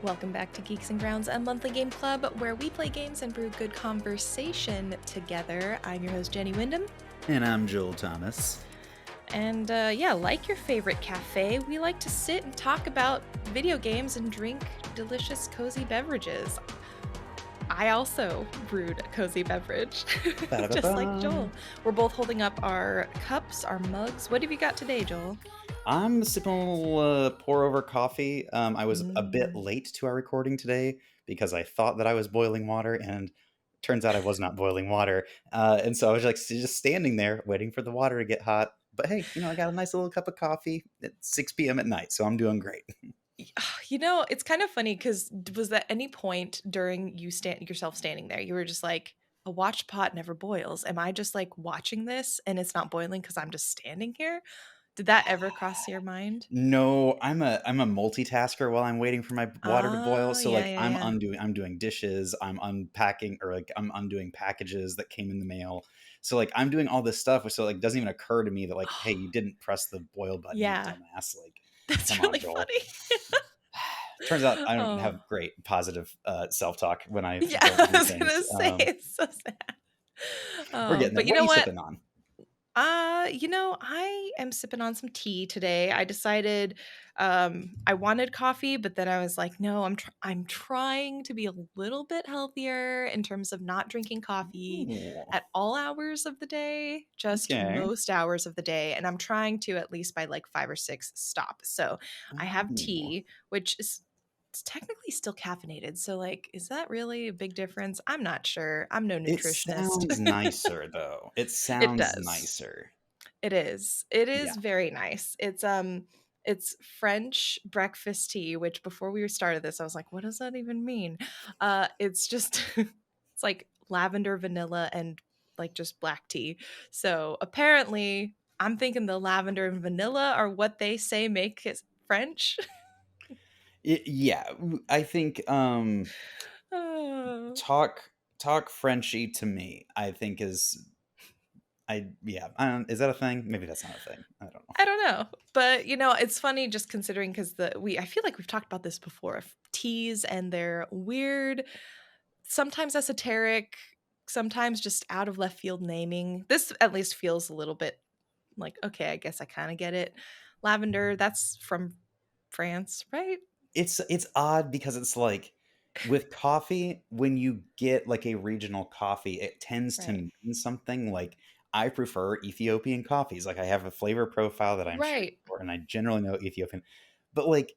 Welcome back to Geeks and Grounds, a monthly game club where we play games and brew good conversation together. I'm your host, Jenny Wyndham. And I'm Joel Thomas. And like your favorite cafe, we like to sit and talk about video games and drink delicious, cozy beverages. I also brewed a cozy beverage, just like Joel. We're both holding up our cups, our mugs. What have you got today, Joel? I'm sipping a little pour-over coffee. I was a bit late to our recording today because I thought that I was boiling water, and turns out I was not boiling water. And so I was like just standing there waiting for the water to get hot. But hey, I got a nice little cup of coffee at 6 p.m. at night, so I'm doing great. It's kind of funny because was there any point during yourself standing there, you were just like, a watched pot never boils. Am I just like watching this and it's not boiling because I'm just standing here? Did that ever cross your mind? No, I'm a multitasker while I'm waiting for my water to boil. Oh, So yeah, like yeah, yeah. I'm doing dishes, I'm unpacking, or like I'm undoing packages that came in the mail. So like I'm doing all this stuff, so like it doesn't even occur to me that like, hey, you didn't press the boil button, you Yeah, dumbass. Like, that's come really on, Joel. funny. Turns out I don't Oh, have great positive self-talk when I yeah, don't I do was things. gonna say it's so sad. We're Oh, getting there. but you What are know you what? sipping on? I am sipping on some tea today. I decided I wanted coffee, but then I was like, no, I'm trying to be a little bit healthier in terms of not drinking coffee Ooh, at all hours of the day, just okay. most hours of the day, and I'm trying to at least by like 5 or 6 stop. So, I have Ooh. tea, which is it's technically still caffeinated. So like, is that really a big difference? I'm not sure. I'm no It nutritionist. sounds nicer though. It It sounds does. nicer. It is. It Yeah. is very nice. It's French breakfast tea, which before we started this, I was like, what does that even mean? It's just it's like lavender, vanilla, and like just black tea. So apparently I'm thinking the lavender and vanilla are what they say make it French. Yeah, I think Oh. talk Frenchy to me, I think is is that a thing? Maybe that's not a thing. I don't know. I don't know. But it's funny just considering because I feel like we've talked about this before. Teas and their weird, sometimes esoteric, sometimes just out of left field naming. This at least feels a little bit like, okay, I guess I kind of get it. Lavender, that's from France, right? It's odd because it's like with coffee, when you get like a regional coffee, it tends to Right. mean something. Like I prefer Ethiopian coffees. Like I have a flavor profile that I'm shooting Right. for, and I generally know Ethiopian. But like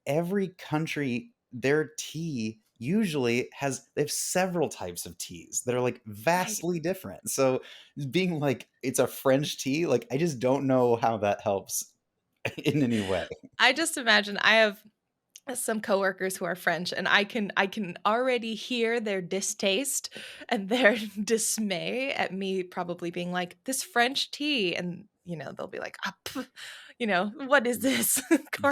every country, their tea usually they have several types of teas that are like Right. vastly different. So being like it's a French tea, like I just don't know how that helps in any way. I just imagine I have some coworkers who are French, and I can already hear their distaste and their dismay at me probably being like, this French tea, and they'll be like, what is this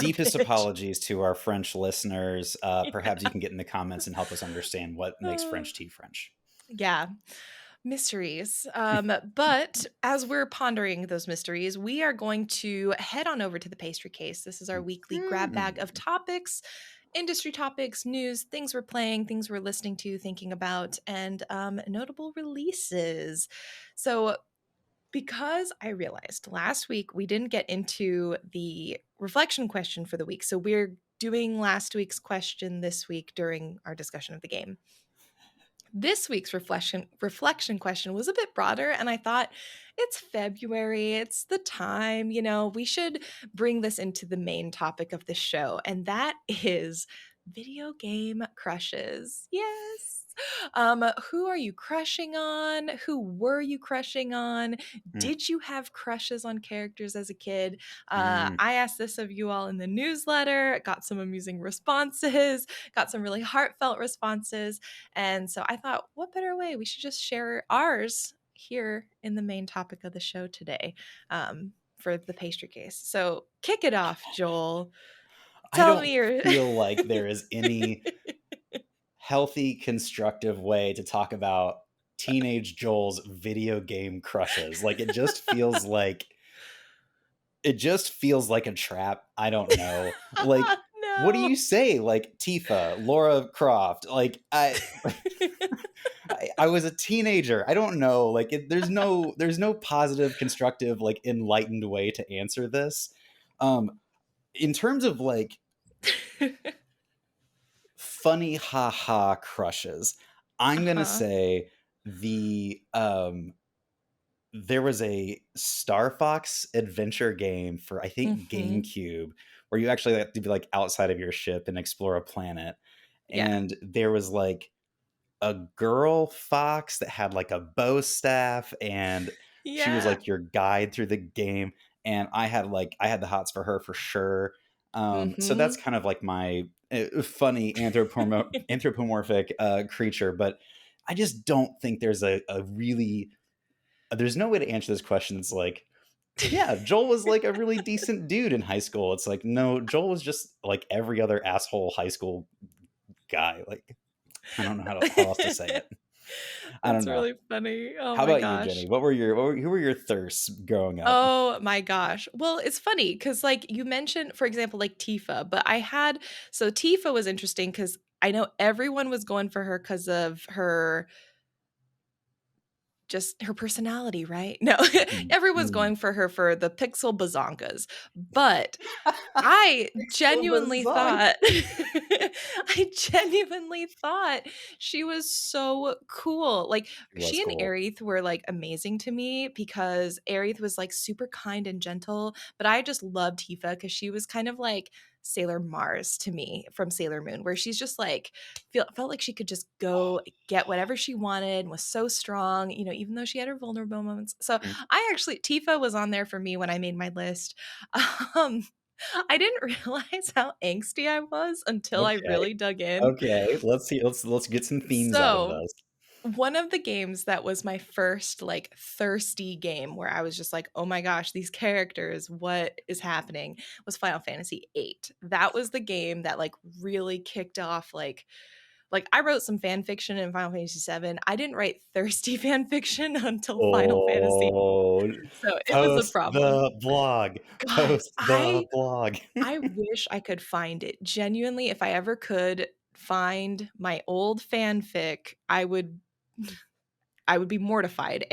Deepest garbage? apologies to our French listeners. Perhaps you can get in the comments and help us understand what makes Uh, French tea French. yeah, mysteries. But as we're pondering those mysteries, we are going to head on over to the pastry case. This is our weekly grab bag of topics, industry topics, news, things we're playing, things we're listening to, thinking about, and notable releases. So, because I realized last week we didn't get into the reflection question for the week, so we're doing last week's question this week during our discussion of the game. This week's reflection question was a bit broader, and I thought it's February, it's the time, we should bring this into the main topic of the show, and that is video game crushes. Yes. Who are you crushing on? Who were you crushing on? Mm, Did you have crushes on characters as a kid? mm. I asked this of you all in the newsletter, got some amusing responses, got some really heartfelt responses. And so I thought, what better way? We should just share ours here in the main topic of the show today, for the pastry case. So kick it off, Joel. I Tell don't me your. feel like there is any healthy, constructive way to talk about teenage Joel's video game crushes. Like it just feels like a trap. I don't know. Like what do no. you say? Like Tifa, Laura Croft. Like I was a teenager. I don't know. Like there's no positive, constructive, like enlightened way to answer this. In terms of like funny haha crushes, I'm gonna Uh-huh. say there was a Star Fox adventure game for I think Mhm. GameCube where you actually have to be like outside of your ship and explore a planet. Yeah. And there was like a girl fox that had like a bow staff, and she was Yeah. like your guide through the game. And I had the hots for her for sure. So that's Mhm. kind of like my funny anthropomorphic creature, but I just don't think there's no way to answer this question. It's like, yeah, Joel was like a really decent dude in high school. It's like, no, Joel was just like every other asshole high school guy. Like, I don't know how else to say it. I That's don't know. really funny. Oh How my about you, gosh. Jenny? Who were your thirsts growing up? Oh my gosh. Well, it's funny because, like, you mentioned, for example, like Tifa, but so Tifa was interesting because I know everyone was going for her because of her just her personality, right? No, Mhm. everyone's Mm. going for her for the pixel bazongas. But I So genuinely bizarre. thought I genuinely thought she was so cool. Like, He was she and cool. Aerith were, like, amazing to me because Aerith was, like, super kind and gentle, but I just loved Tifa because she was kind of like Sailor Mars to me from Sailor Moon, where she's just, like, felt like she could just go get whatever she wanted and was so strong, even though she had her vulnerable moments. So, Mm. Tifa was on there for me when I made my list. Um I didn't realize how angsty I was until I Okay. really dug in. Okay. Let's see. Let's get some themes out of So, this. one of the games that was my first, like, thirsty game where I was just like, "Oh my gosh, these characters, what is happening?" was Final Fantasy VIII. That was the game that, like, really kicked off, I wrote some fan fiction in Final Fantasy VII. I didn't write thirsty fan fiction until Final Fantasy, Oh, so it was a post problem. the blog. God, Post the blog. I wish I could find it. Genuinely, if I ever could find my old fanfic, I would be mortified,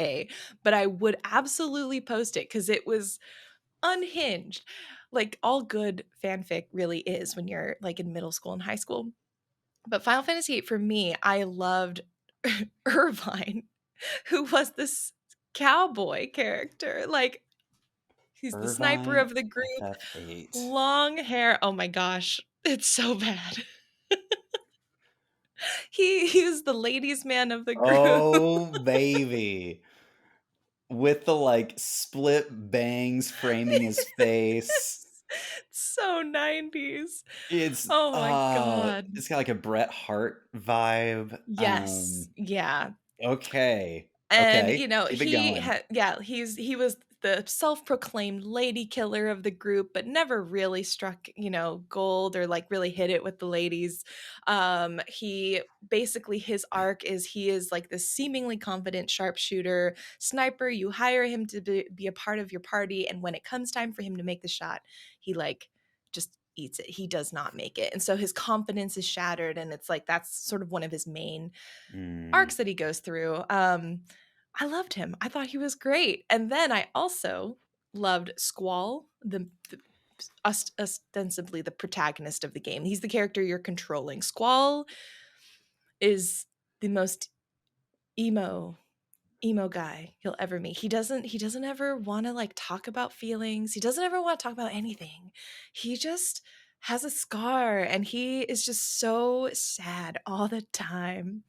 but I would absolutely post it because it was unhinged. Like all good fanfic really is when you're like in middle school and high school. But Final Fantasy VIII for me, I loved Irvine, who was this cowboy character. Like he's the sniper Irvine of the group, FF8. long hair. Oh my gosh, it's so bad. He was the ladies' man of the group. Oh, baby. With the like split bangs framing his face. Yes. So 90s. It's Oh my god. it's got like a Bret Hart vibe. Yes. Yeah. Okay. And, Okay. Keep it going. he was the self-proclaimed lady killer of the group, but never really struck, gold or like really hit it with the ladies. He basically his arc is he is like this seemingly confident sharpshooter sniper. You hire him to be a part of your party, and when it comes time for him to make the shot, he like just eats it. He does not make it. And so his confidence is shattered, and it's like that's sort of one of his main Mm. arcs that he goes through. I loved him. I thought he was great. And then I also loved Squall, ostensibly the protagonist of the game. He's the character you're controlling. Squall is the most emo emo guy you'll ever meet. He doesn't ever want to like talk about feelings. He doesn't ever want to talk about anything. He just has a scar and he is just so sad all the time.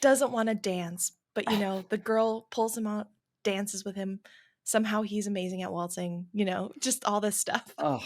Doesn't wanna dance, but, the girl pulls him out, dances with him. Somehow he's amazing at waltzing, just all this stuff. Oh,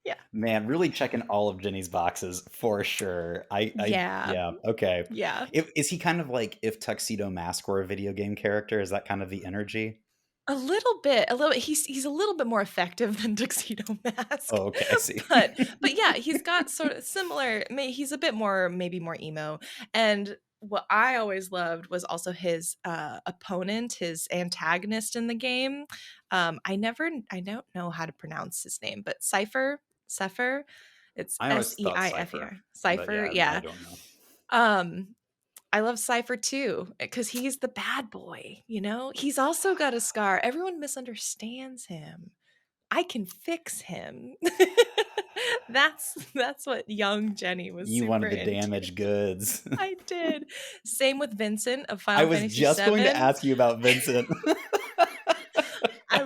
Yeah. man, really checking all of Jenny's boxes for sure. Yeah. Yeah, okay. Yeah. Is he kind of like if Tuxedo Mask were a video game character? Is that kind of the energy? A little bit. He's a little bit more effective than Tuxedo Mask, Oh, okay, I see. but yeah, he's got sort of similar he's a bit more maybe more emo, and what I always loved was also his, opponent, his antagonist in the game. I don't know how to pronounce his name, but Cypher? It's I always thought Cypher, Seifer. but Cypher, yeah, I yeah. don't know. I love Cypher too because he's the bad boy, you know? He's also got a scar. Everyone misunderstands him. I can fix him. That's what young Jenny was You super wanted the into. damaged goods. I did. Same with Vincent of I Final was Fantasy just going to VII. ask you about Vincent. I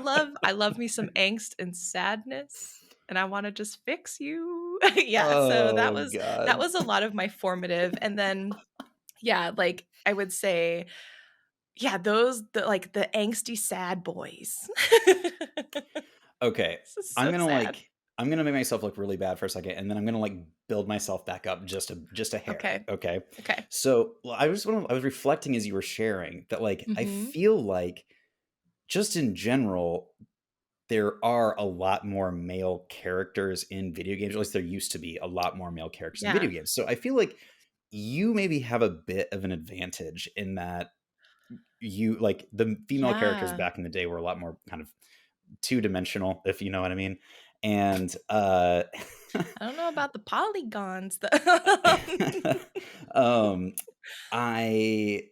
love me some angst and sadness, and I want to just fix you. Yeah, so Oh that God. was a lot of my formative, and then yeah, like I would say, yeah, like the angsty sad boys. Okay, This is I'm so gonna sad. I'm gonna make myself look really bad for a second, and then I'm gonna build myself back up just a hair. Okay. Okay, Okay. so well, I was reflecting as you were sharing that I Mhm. feel like just in general there are a lot more male characters in video games. At least there used to be a lot more male characters in video Yeah. games. So I feel like you maybe have a bit of an advantage in that you the female characters Yeah. back in the day were a lot more kind of two-dimensional, if you know what I mean. And I don't know about the polygons though. um I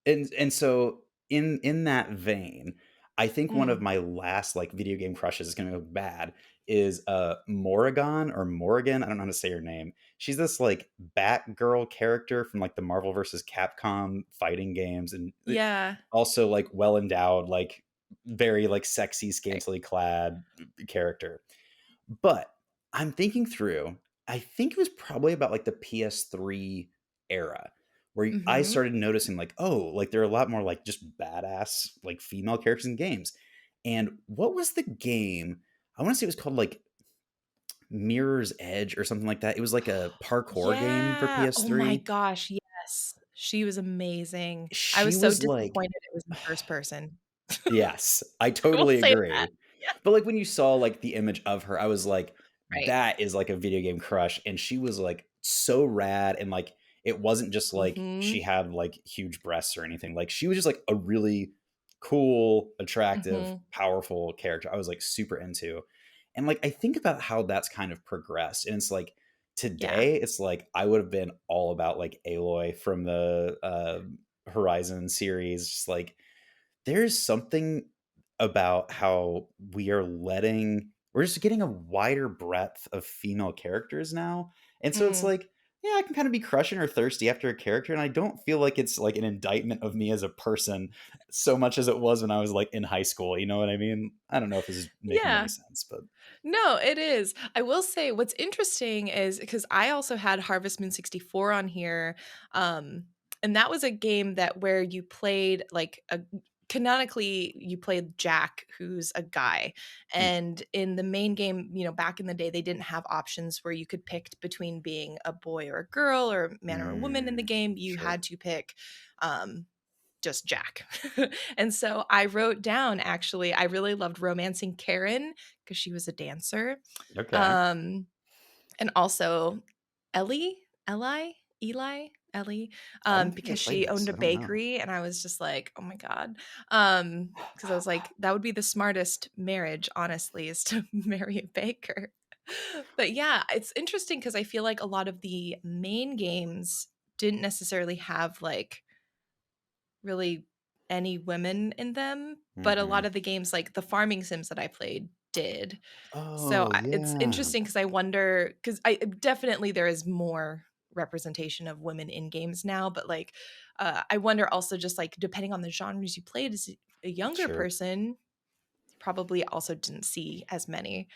and so in that vein, I think one of Mm. my last video game crushes is gonna go bad is Morrigan or Morrigan. I don't know how to say her name. She's this Batgirl character from the Marvel versus Capcom fighting games, and Yeah. also well endowed, very sexy, Right. scantily clad character. But I'm thinking through, I think it was probably about the PS3 era where I Mhm. started noticing oh, there are a lot more just badass female characters in games. And what was the game? I want to say it was called Mirror's Edge or something like that. It was a parkour game for Yeah. Oh my PS3. gosh, yes. She was amazing. I She was so was disappointed it was in first person. yes, I I will totally say that. agree. Yeah. But when you saw the image of her, I was like, Right. that is a video game crush. And she was so rad. And it wasn't just she Mhm. had huge breasts or anything. She was just a really cool, attractive, Mhm. powerful character. I was super into. And I think about how that's kind of progressed. And it's Yeah. today, it's I would have been all about Aloy from the Horizon series. Just there's something about how we're just getting a wider breadth of female characters now. And so it's Mm. yeah, I can kind of be crushing or thirsty after a character, and I don't feel like it's an indictment of me as a person so much as it was when I was in high school. You know what I mean? I don't know if this is making any Yeah. sense, but No, it is. I will say what's interesting is because I also had Harvest Moon 64 on here. And that was a game that where you played like a canonically you played Jack, who's a guy. mm, And in the main game, back in the day, they didn't have options where you could pick between being a boy or a girl or a man or a woman in the game. You sure. had to pick um just Jack. And so I wrote down actually, I really loved romancing Karen because she was a dancer. Okay. Um, and also Ellie, Ellie, I don't think I because played she this. owned a I don't know. bakery, and I was just like, oh my god, because I was like, that would be the smartest marriage, honestly, is to marry a baker. But yeah, it's interesting because I feel like a lot of the main games didn't necessarily have like really any women in them, but a lot Hmm. of the games, like the farming sims that I played, did. So Oh it's yeah. interesting because I wonder because I definitely there is more representation of women in games now, but like I wonder also just like depending on the genres you played as a younger Sure. person, probably also didn't see as many.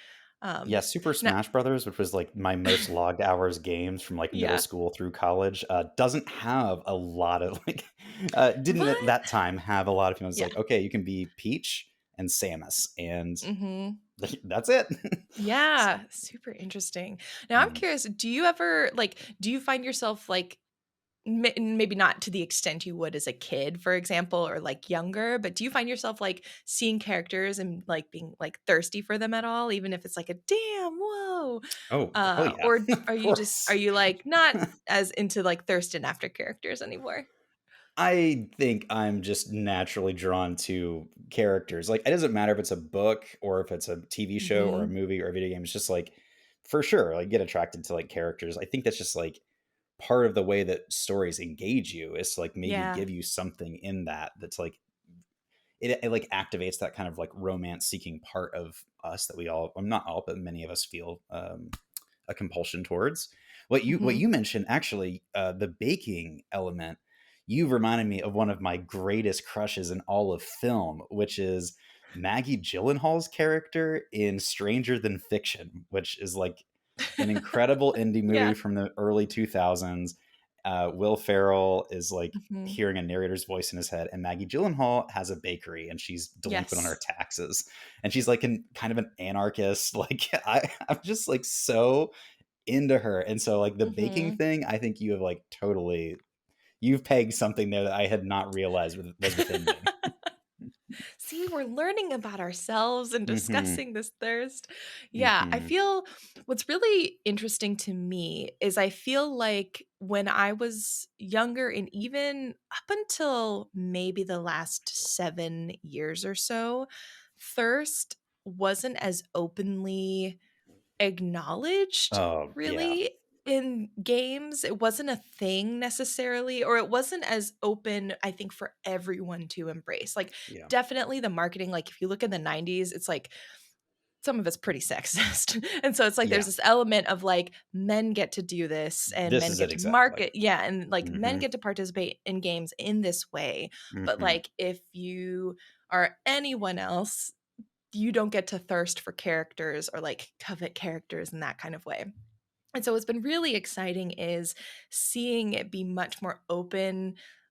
Yeah, Um, Super now, Smash Brothers, which was my most logged hours games from middle yeah, school through college, doesn't have a lot of didn't at what? that time have a lot of females. It's Yeah. okay, you can be Peach and Samus, and Hmm. that's it. So, Yeah, super interesting. Now I'm mm. curious, do you ever like do you find yourself like maybe not to the extent you would as a kid, for example, or like younger, but do you find yourself like seeing characters and like being like thirsty for them at all, even if it's like a damn, whoa? Oh, hell yeah, Or of are course. you like not as into like thirsting after characters anymore? I think I'm just naturally drawn to characters. It doesn't matter if it's a book or if it's a TV show or a Mhm. movie or a video game. It's just for sure, like, get attracted to, like, characters. I think that's just, like, part of the way that stories engage you is to, like, maybe Yeah. give you something in that that's, like, it like activates that kind of like romance seeking part of us that we all, well, not all, but many of us feel a compulsion towards. What Mhm. you mentioned actually, the baking element, you reminded me of one of my greatest crushes in all of film, which is Maggie Gyllenhaal's character in Stranger Than Fiction, which is like an incredible indie movie Yeah. from the early 2000s. Will Ferrell is like Mhm. hearing a narrator's voice in his head, and Maggie Gyllenhaal has a bakery and she's delinquent on her Yes. taxes. And she's like an kind of an anarchist. Like I'm just like so into her. And so like the baking Mhm. thing, I think you have like totally you've pegged something there that I had not realized was within me. See, we're learning about ourselves and Hmm. discussing this thirst. Yeah, I Hmm. feel what's really interesting to me is I feel like when I was younger and even up until maybe the last 7 years or so, thirst wasn't as openly acknowledged Oh yeah. really in games. It wasn't a thing necessarily, or it wasn't as open, I think, for everyone to embrace. Like, Yeah. definitely the marketing, like, if you look in the 90s, it's like some of it's pretty sexist. And so it's like there's Yeah. this element of like men get to do this and This men is get it to exactly. market. Yeah. And like men Hmm. get to participate in games in this way. But Hmm. like if you are anyone else, you don't get to thirst for characters or like covet characters in that kind of way. And so what's been really exciting is seeing it be much more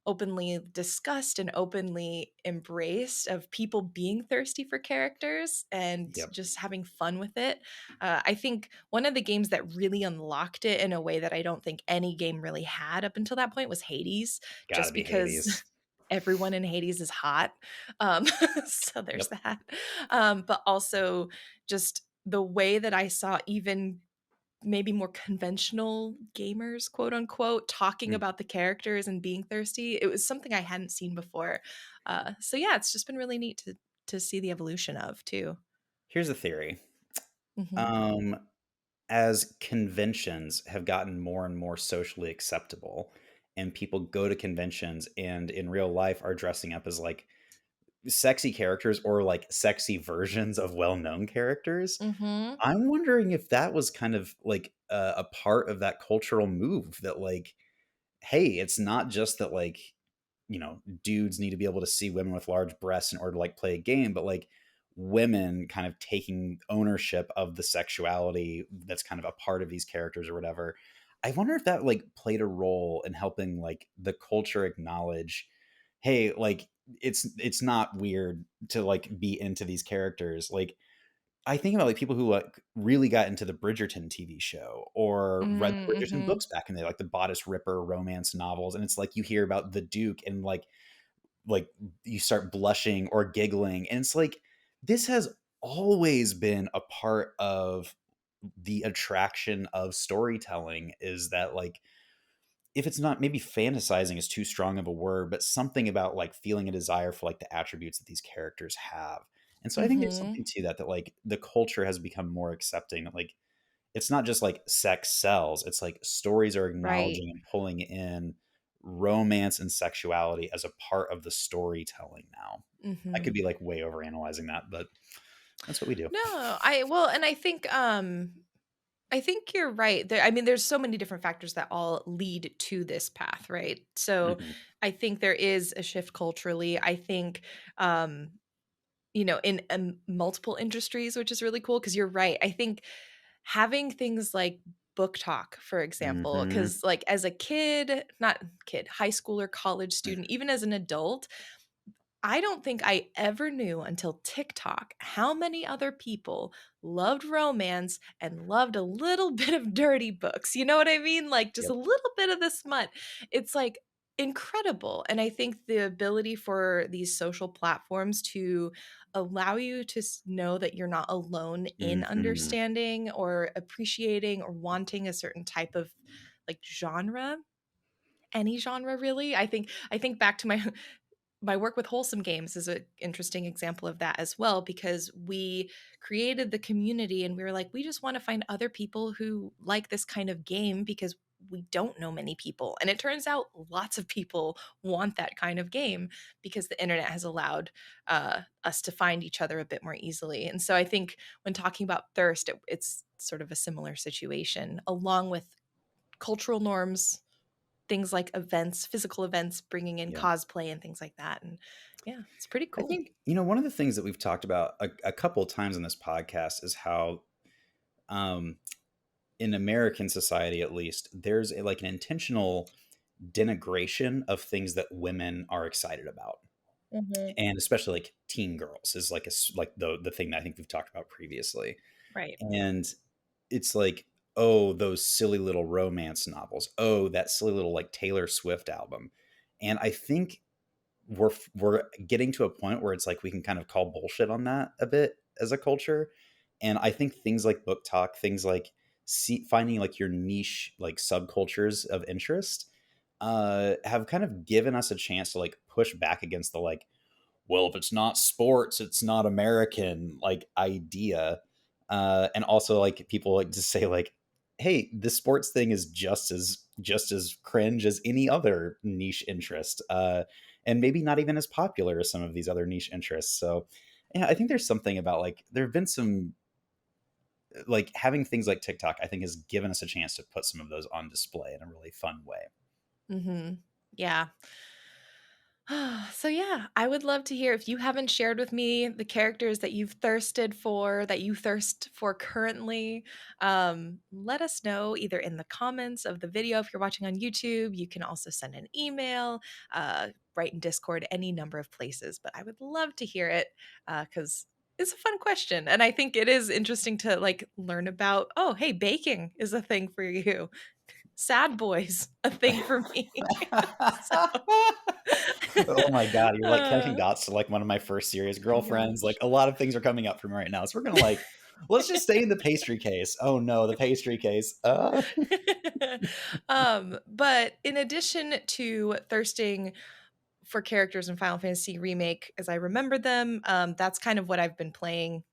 openly discussed and openly embraced of people being thirsty for characters and Yep. just having fun with it. I think one of the games that really unlocked it in a way that I don't think any game really had up until that point was Hades, Gotta just be because Hades. everyone in Hades is hot. Um, so there's Yep. that. But also just the way that I saw even maybe more conventional gamers, quote unquote, talking Mm. about the characters and being thirsty. It was something I hadn't seen before. So yeah, it's just been really neat to see the evolution of too. Here's a theory. Hmm. Um, as conventions have gotten more and more socially acceptable, and people go to conventions and in real life are dressing up as like sexy characters or like sexy versions of well-known characters, Hmm. I'm wondering if that was kind of like a part of that cultural move that like, hey, it's not just that like, dudes need to be able to see women with large breasts in order to like play a game, but like women kind of taking ownership of the sexuality that's kind of a part of these characters or whatever. I wonder if that like played a role in helping like the culture acknowledge, hey, like it's not weird to like be into these characters. Like I think about like people who like really got into the Bridgerton TV show or read the Bridgerton Mm-hmm. books back in the day, like the Bodice Ripper romance novels, and it's like you hear about the Duke and like you start blushing or giggling, and it's like this has always been a part of the attraction of storytelling is that like if it's not, maybe fantasizing is too strong of a word, but something about like feeling a desire for like the attributes that these characters have. And so I think there's Mm-hmm. something to that, that like the culture has become more accepting. Like it's not just like sex sells, it's like stories are Right. acknowledging and pulling in romance and sexuality as a part of the storytelling now. I Mm-hmm. could be like way over analyzing that, but that's what we do. No, I well, and I think you're right. I mean, there's so many different factors that all lead to this path, right? So Hmm. I think there is a shift culturally. I think, um, in multiple industries, which is really cool because you're right. I think having things like book talk, for example, Hmm. because like as a kid, not kid, high schooler, college student, even as an adult, I don't think I ever knew until TikTok how many other people loved romance and loved a little bit of dirty books. You know what I mean? Like just a Yep. little bit of the smut. It's like incredible. And I think the ability for these social platforms to allow you to know that you're not alone in Hmm. understanding or appreciating or wanting a certain type of like genre, any genre really. I think back to my my work with Wholesome Games is an interesting example of that as well, because we created the community and we were like, we just want to find other people who like this kind of game because we don't know many people. And it turns out lots of people want that kind of game because the internet has allowed us to find each other a bit more easily. And so I think when talking about thirst, it's sort of a similar situation, along with cultural norms, things like events, physical events, bringing in Yeah. cosplay and things like that. And yeah, it's pretty I cool. think, one of the things that we've talked about a couple of times on this podcast is how, um, in American society, at least, there's like an intentional denigration of things that women are excited about. Hmm. And especially like teen girls is like like the thing that I think we've talked about previously. Right. And it's like, oh, those silly little romance novels. Oh, that silly little like Taylor Swift album. And I think we're getting to a point where it's like we can kind of call bullshit on that a bit as a culture. And I think things like book talk, things like finding like your niche like subcultures of interest, have kind of given us a chance to like push back against the like, well, if it's not sports, it's not American like idea. And also like people like to say like, hey, the sports thing is just as cringe as any other niche interest. And maybe not even as popular as some of these other niche interests. So yeah, I think there's something about like there have been some like having things like TikTok, I think has given us a chance to put some of those on display in a really fun way. Hmm. Yeah. So yeah, I would love to hear if you haven't shared with me the characters that you've thirsted for, that you thirst for currently. Let us know either in the comments of the video if you're watching on YouTube. You can also send an email, write in Discord, any number of places. But I would love to hear it because it's a fun question, and I think it is interesting to like learn about. Oh, hey, baking is a thing for you. Sad boys, a thing for me. So. Oh my god, you're like connecting Uh, dots to like one of my first serious oh my girlfriends. Like gosh. a lot of things are coming up for me right now. So we're gonna like let's just stay in the pastry case. Oh no, the pastry case. But in addition to thirsting for characters in Final Fantasy Remake, as I remember them, that's kind of what I've been playing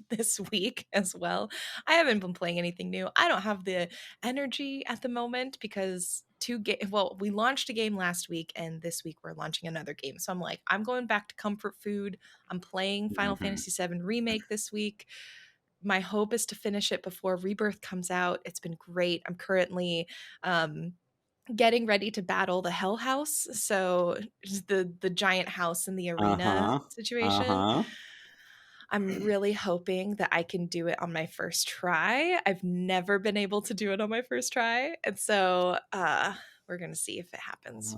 this week as well. I haven't been playing anything new. I don't have the energy at the moment because we launched a game last week and this week we're launching another game. So I'm like, I'm going back to comfort food. I'm playing Final Mhm. Fantasy VII Remake this week. My hope is to finish it before Rebirth comes out. It's been great. I'm currently getting ready to battle the Hell House, so the giant house in the arena Uh-huh. situation. Uh-huh. I'm really hoping that I can do it on my first try. I've never been able to do it on my first try, and so we're gonna see if it happens.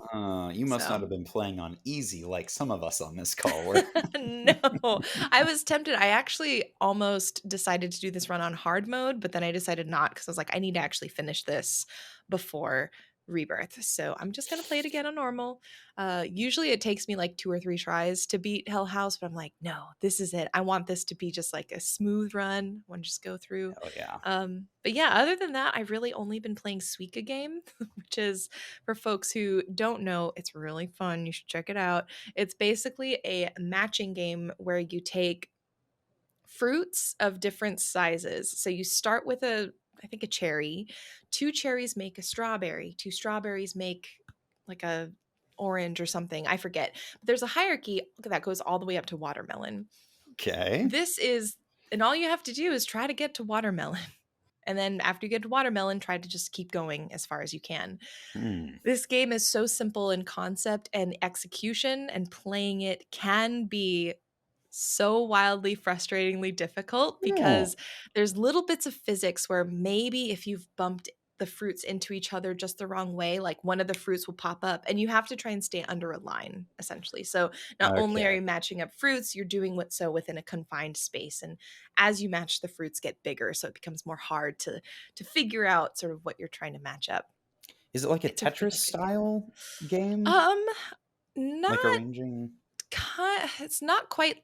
You must not So have been playing on easy like some of us on this call were. no, I was tempted. I actually almost decided to do this run on hard mode, but then I decided not because I was like, I need to actually finish this before Rebirth. So I'm just gonna play it again on normal. Usually it takes me like 2 or 3 tries to beat Hell House, but I'm like, no, this is it. I want this to be just like a smooth run. I want to just go through. Hell yeah. But yeah, other than that, I've really only been playing Suika game, which is for folks who don't know, it's really fun. You should check it out. It's basically a matching game where you take fruits of different sizes. So you start with I think a cherry. 2 cherries make a strawberry. 2 strawberries make like a orange or something. I forget. But there's a hierarchy that goes all the way up to watermelon. Okay. This is, and all you have to do is try to get to watermelon. And then after you get to watermelon, try to just keep going as far as you can. Hmm. This game is so simple in concept and execution, and playing it can be so wildly frustratingly difficult Oh, because there's little bits of physics where maybe if you've bumped the fruits into each other just the wrong way, like one of the fruits will pop up and you have to try and stay under a line essentially. So not only are okay. you matching up fruits, you're doing what so within a confined space. And as you match, the fruits get bigger, so it becomes more hard to figure out sort of what you're trying to match up. Is it like a It's a Tetris really good game. style game? Um, Like not arranging? it's not quite.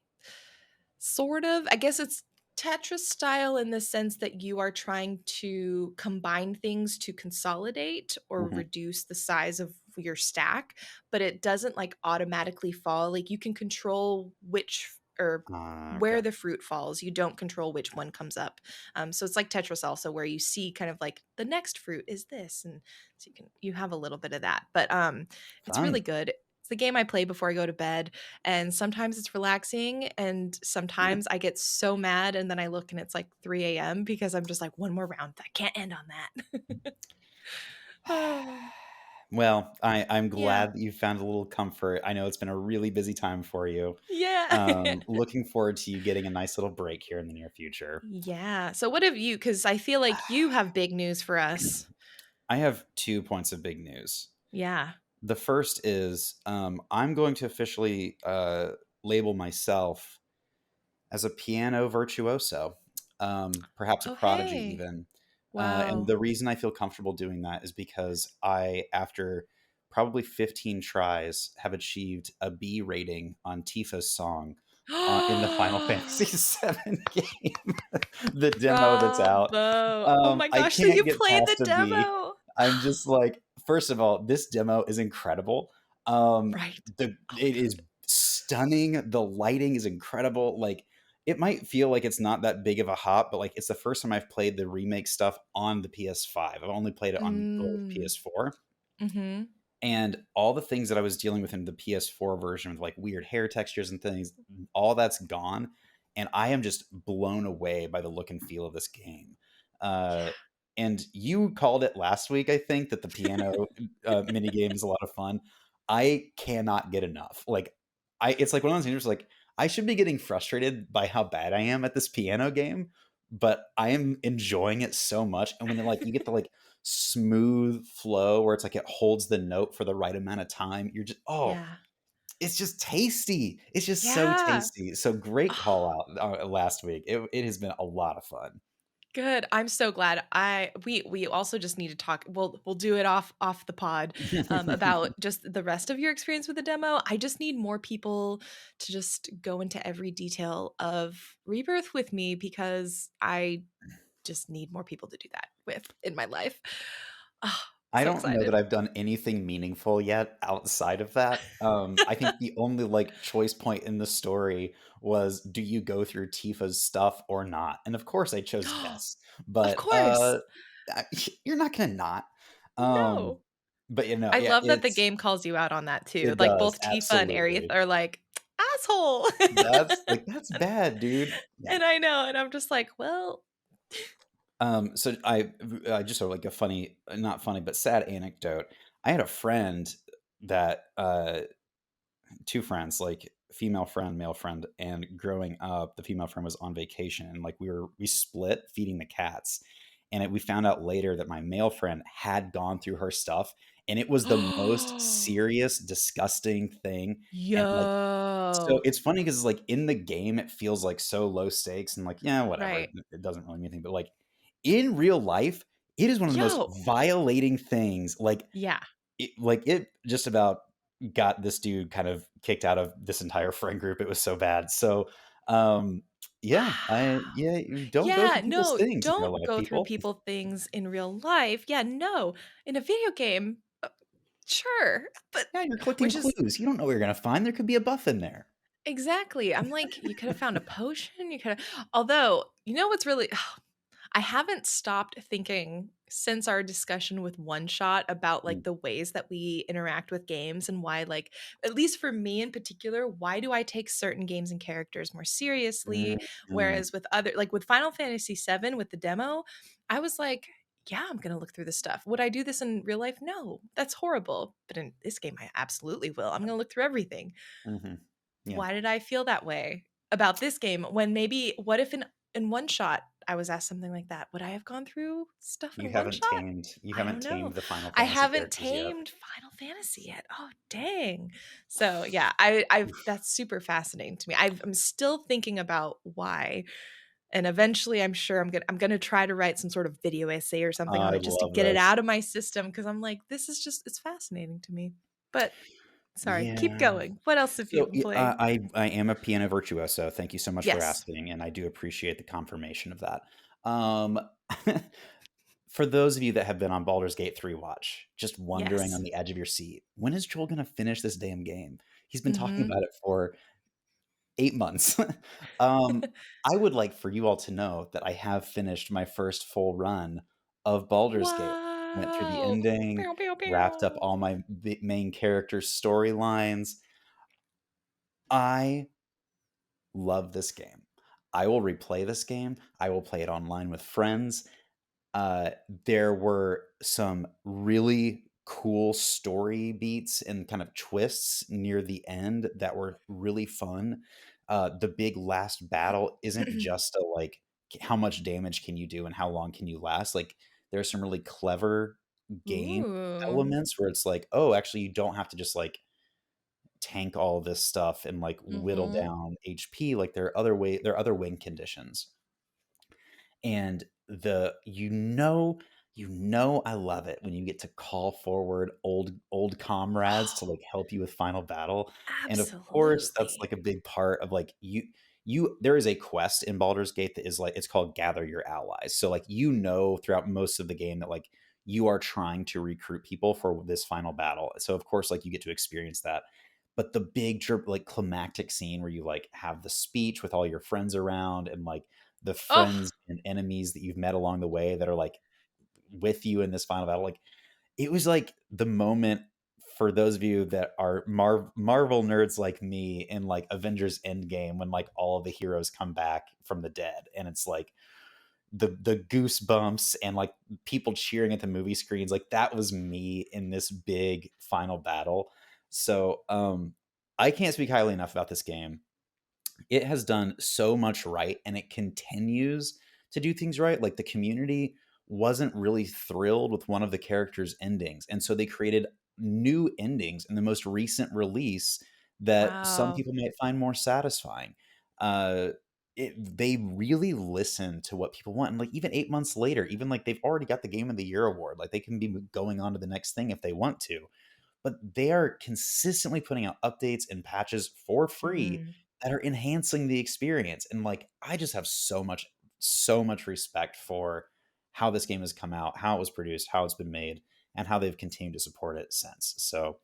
Sort of. I guess it's Tetris style in the sense that you are trying to combine things to consolidate or Mhm. reduce the size of your stack, but it doesn't like automatically fall. Like you can control which or where Okay. the fruit falls. You don't control which one comes up. So it's like Tetris also, where you see kind of like the next fruit is this, and so you have a little bit of that. But it's really Fun. good. It's the game I play before I go to bed, and sometimes it's relaxing, and Yeah. sometimes I get so mad, and then I look and it's like 3 a.m. because I'm just like, one more round. I can't end on that. Oh, Well, I'm yeah. glad that you found a little comfort. I know it's been a really busy time for you. Yeah. Looking forward to you getting a nice little break here in the near future. Yeah. So what have you, because I feel like you have big news for us. I have 2 points of big news. Yeah. The first is I'm going to officially label myself as a piano virtuoso, perhaps a Oh, prodigy hey. even. And Wow. the reason I feel comfortable doing that is because I, after probably 15 tries, have achieved a B rating on Tifa's song in the Final Fantasy VII game, the demo that's out. Bravo. Oh my I gosh. So can't you get played past the a B. demo. I'm just like, first of all, this demo is incredible. Right. Oh my It God. is stunning. The lighting is incredible. Like, it might feel like it's not that big of a hop, but like it's the first time I've played the remake stuff on the PS5. I've only played it on the Mm. PS4. Mm-hmm. And all the things that I was dealing with in the PS4 version with like weird hair textures and things, all that's gone. And I am just blown away by the look and feel of this game. Uh, and you called it last week, I think, that the piano mini game is a lot of fun. I cannot get enough. Like, it's like one of those things where it's like I should be getting frustrated by how bad I am at this piano game, but I am enjoying it so much. And when like you get the like smooth flow where it's like it holds the note for the right amount of time, you're just, oh, Yeah. it's just tasty. It's just so Yeah. tasty. So great call Oh, out last week. It has been a lot of fun. good. I'm so glad. We also just need to talk. We'll do it off the pod about just the rest of your experience with the demo. I just need more people to just go into every detail of Rebirth with me, because I just need more people to do that with in my life. Oh, I so don't know that excited. I've done anything meaningful yet outside of that. I think the only like choice point in the story was, do you go through Tifa's stuff or not? And of course I chose yes. Of But course. I- you're not gonna not. Um No. but you know, I yeah, love that the game calls you out on that too. it Like does, both Tifa and Aerith absolutely. are like, asshole. That's bad, dude. Yeah. And I know, and I'm just like, well, So I just sort of like a funny, not funny, but sad anecdote. I had a friend that 2 friends, like female friend, male friend, and growing up, the female friend was on vacation, and like we split feeding the cats, and we found out later that my male friend had gone through her stuff, and it was the most serious, disgusting thing, and like so yo. it's funny because like in the game it feels like so low stakes and like yeah whatever Right. it doesn't really mean anything, but like in real life it is one of the most Yo. violating things. Like Yeah. it just about got this dude kind of kicked out of this entire friend group. It was so bad. So, yeah, I Wow. yeah, you don't go Yeah, through people's no, things in real don't life, go through people. people things in real life. Yeah, no. In a video game, sure. But Yeah, you're clicking which is clues. You don't know what you're gonna find. There could be a buff in there. exactly. I'm like, you could have found a potion. You could have, although, you know what's really, I haven't stopped thinking since our discussion with One Shot about like Mm, the ways that we interact with games, and why, like, at least for me in particular, why do I take certain games and characters more mm, seriously? mm, Whereas with other, like with Final Fantasy VII with the demo, I was like, yeah, I'm going to look through this stuff. Would I do this in real life? No, that's horrible. But in this game, I absolutely will. I'm going to look through everything. mhm. Yeah. Why did I feel that way about this game, when maybe, what if in One Shot I was asked something like that? Would I have gone through stuff in One Shot? You I haven't don't know. tamed the Final I Fantasy haven't characters yet. tamed Final Fantasy yet. Oh, dang. So yeah, I've that's super fascinating to me. I'm still thinking about why, and eventually I'm gonna try to write some sort of video essay or something on I it, just to love get it this. out of my system, because I'm like, this is just, it's fascinating to me. But sorry, keep Yeah. going. What else have you So, been playing? I am a piano virtuoso. Thank you so much for Yes. asking, and I do appreciate the confirmation of that. Um, for those of you that have been on Baldur's Gate 3 watch, just wondering on Yes. the edge of your seat, when is Joel gonna finish this damn game? He's been talking Mhm. about it for 8 months. I would like for you all to know that I have finished my first full run of Baldur's Gate. Went through the Wow. ending, Pew, pew, wrapped up pew. all my main characters' storylines. I love this game. I will replay this game. I will play it online with friends. Uh, there were some really cool story beats and kind of twists near the end that were really fun. The big last battle isn't just a like how much damage can you do and how long can you last. Like there's some really clever game Ooh. elements where it's like, oh, actually you don't have to just like tank all this stuff and like whittle Mhm. down HP. Like there are other win conditions, and I love it when you get to call forward old comrades to Oh, like help you with final battle. And of course that's absolutely. like a big part of like there is a quest in Baldur's Gate that is like it's called gather your allies. So like throughout most of the game that like you are trying to recruit people for this final battle, so of course like you get to experience that. But the big like climactic scene where you like have the speech with all your friends around and like the Oh. friends and enemies that you've met along the way that are like with you in this final battle, like it was like the moment for those of you that are Marvel nerds like me in like Avengers Endgame when like all of the heroes come back from the dead and it's like the goosebumps and like people cheering at the movie screens, like that was me in this big final battle. So I can't speak highly enough about this game. It has done so much right and it continues to do things right. Like the community wasn't really thrilled with one of the characters' endings. And so they created new endings in the most recent release that some Wow. people might find more satisfying. Uh, they really listen to what people want. And like even 8 months later, even like they've already got the Game of the Year award, like they can be going on to the next thing if they want to, but they are consistently putting out updates and patches for free Mhm. that are enhancing the experience. And like I just have so much respect for how this game has come out, how it was produced, how it's been made, and how they've continued to support it since. So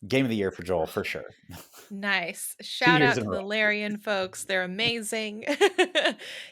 game of the year for Joel for sure. Nice. Two Shout years out in to a the row. Larian folks. They're amazing.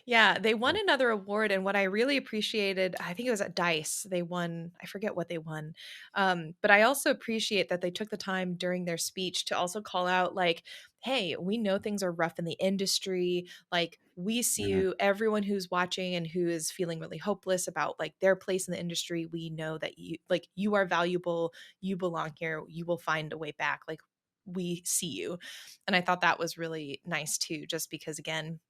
Yeah, they won another award, and what I really appreciated, I think it was at Dice. They won, I forget what they won. But I also appreciate that they took the time during their speech to also call out, like, hey, we know things are rough in the industry. Like, we see Mhm. you, everyone who's watching and who is feeling really hopeless about like their place in the industry. We know that you are valuable, you belong here, you will find a way back. Like we see you. And I thought that was really nice too, just because again,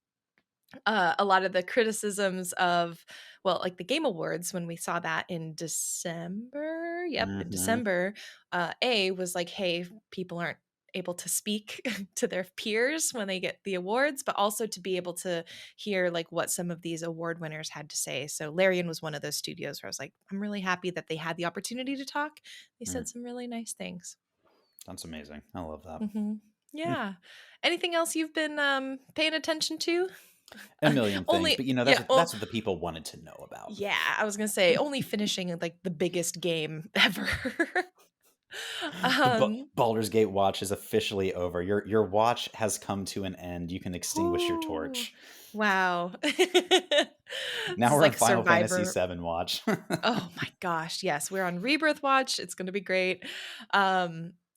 a lot of the criticisms of, well, like the Game Awards, when we saw that in December, yep, in Mhm. December, A was like, hey, people aren't able to speak to their peers when they get the awards, but also to be able to hear like what some of these award winners had to say. So Larian was one of those studios where I was like, I'm really happy that they had the opportunity to talk. They said Mm. some really nice things. That's amazing. I love that. Mhm. Yeah. Anything else you've been, paying attention to? A million things, Only but you know yeah, well, that's what the people wanted to know about. yeah, I was gonna say only finishing, like, the biggest game ever. The Um, Baldur's Gate watch is officially over. Your watch has come to an end. You can extinguish your Ooh, torch. wow. Now This is we're on like Final Fantasy Survivor. VII watch. Oh my gosh, yes, we're on Rebirth Watch, it's gonna be great.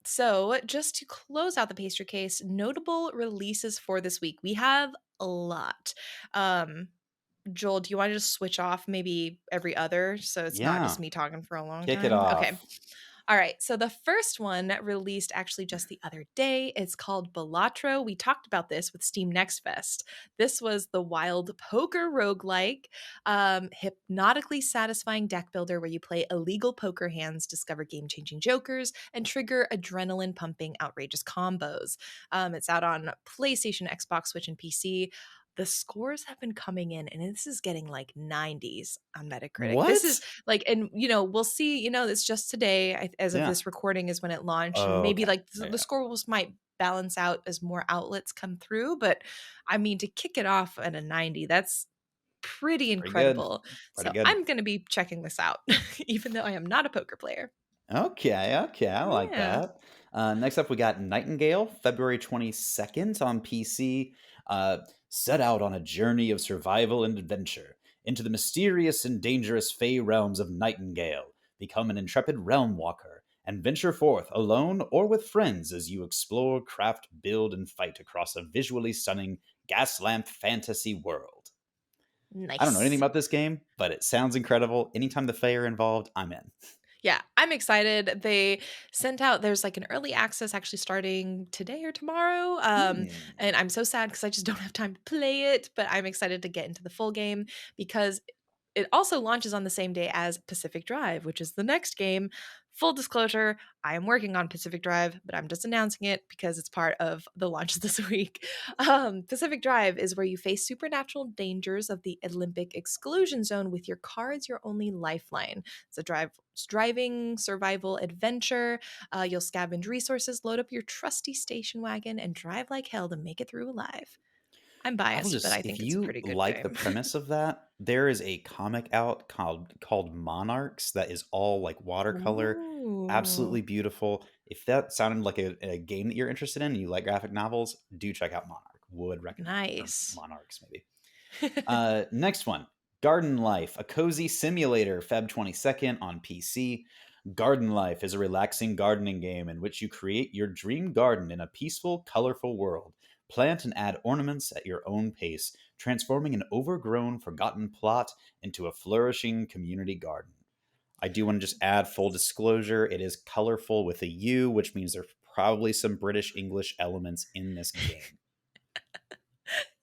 So just to close out the pastry case, notable releases for this week. We have a lot. Um Joel, do you wanna just switch off maybe every other so it's not just Yeah, me talking for a long kick it time? Okay. off. Alright, so the first one released actually just the other day. It's called Balatro. We talked about this with Steam Next Fest. This was the wild poker roguelike, hypnotically satisfying deck builder where you play illegal poker hands, discover game-changing jokers, and trigger adrenaline-pumping outrageous combos. It's out on PlayStation, Xbox, Switch, and PC. The scores have been coming in, and this is getting like 90s on Metacritic. This is What? like, and we'll see. It's just today, as of Yeah. this recording, is when it launched, and Oh, maybe okay. like Yeah, the yeah. scores might balance out as more outlets come through. But I mean, to kick it off at a 90, that's pretty Pretty good. incredible. Pretty So good. I'm going to be checking this out, even though I am not a poker player. Okay, okay, I like Yeah. that. Next up, we got Nightingale, February 22nd on PC. Set out on a journey of survival and adventure into the mysterious and dangerous fey realms of Nightingale. Become an intrepid realm walker and venture forth alone or with friends as you explore, craft, build, and fight across a visually stunning gaslamp fantasy world. I don't know anything Nice. about this game, but it sounds incredible. Anytime the Fae are involved, I'm in. Yeah, I'm excited. They sent out there's like an early access actually starting today or tomorrow. Hmm. And I'm so sad because I just don't have time to play it, but I'm excited to get into the full game because it also launches on the same day as Pacific Drive, which is the next game. Full disclosure, I am working on Pacific Drive, but I'm just announcing it because it's part of the launches this week. Pacific Drive is where you face supernatural dangers of the Olympic exclusion zone with your car as your only lifeline. It's a driving survival adventure. You'll scavenge resources, load up your trusty station wagon, and drive like hell to make it through alive. I'm I will biased, but just, I if think it's a you pretty good like the game. premise of that, there is a comic out called Monarchs that is all like watercolor, Ooh, absolutely beautiful. If that sounded like a game that you're interested in and you like graphic novels, do check out Monarch. Would recommend, or nice. Monarchs maybe. Next one, Garden Life, a cozy simulator, Feb 22nd on PC. Garden Life is a relaxing gardening game in which you create your dream garden in a peaceful, colorful world. Plant and add ornaments at your own pace, transforming an overgrown, forgotten plot into a flourishing community garden. I do want to just add full disclosure, it is colorful with a U, which means there's probably some British English elements in this game.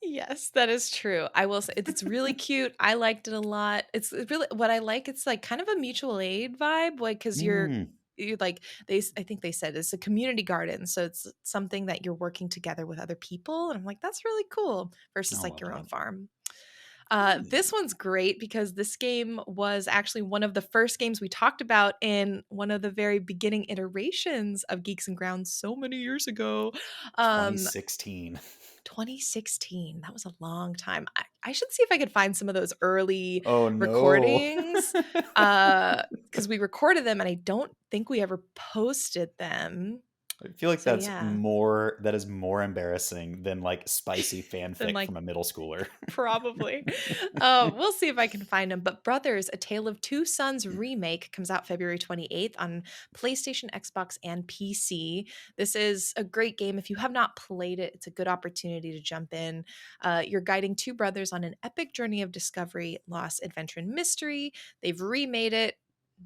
Yes, that is true. I will say it's really cute. I liked it a lot. It's really what I like. It's like kind of a mutual aid vibe, like because Mm. you're like I think they said it's a community garden, so it's something that you're working together with other people, and I'm like that's really cool versus I like love your own that. farm. This Ooh. one's great because this game was actually one of the first games we talked about in one of the very beginning iterations of Geeks and Grounds so many years ago. Um, 2016. 2016. That was a long time. I should see if I could find some of those early Oh no. recordings because we recorded them and I don't think we ever posted them. I feel like So yeah, that is more embarrassing than like spicy then fanfic like from a middle schooler. probably. We'll see if I can find them. But Brothers, A Tale of Two Sons remake comes out February 28th on PlayStation, Xbox, and PC. This is a great game. If you have not played it, it's a good opportunity to jump in. You're guiding two brothers on an epic journey of discovery, loss, adventure, and mystery. They've remade it.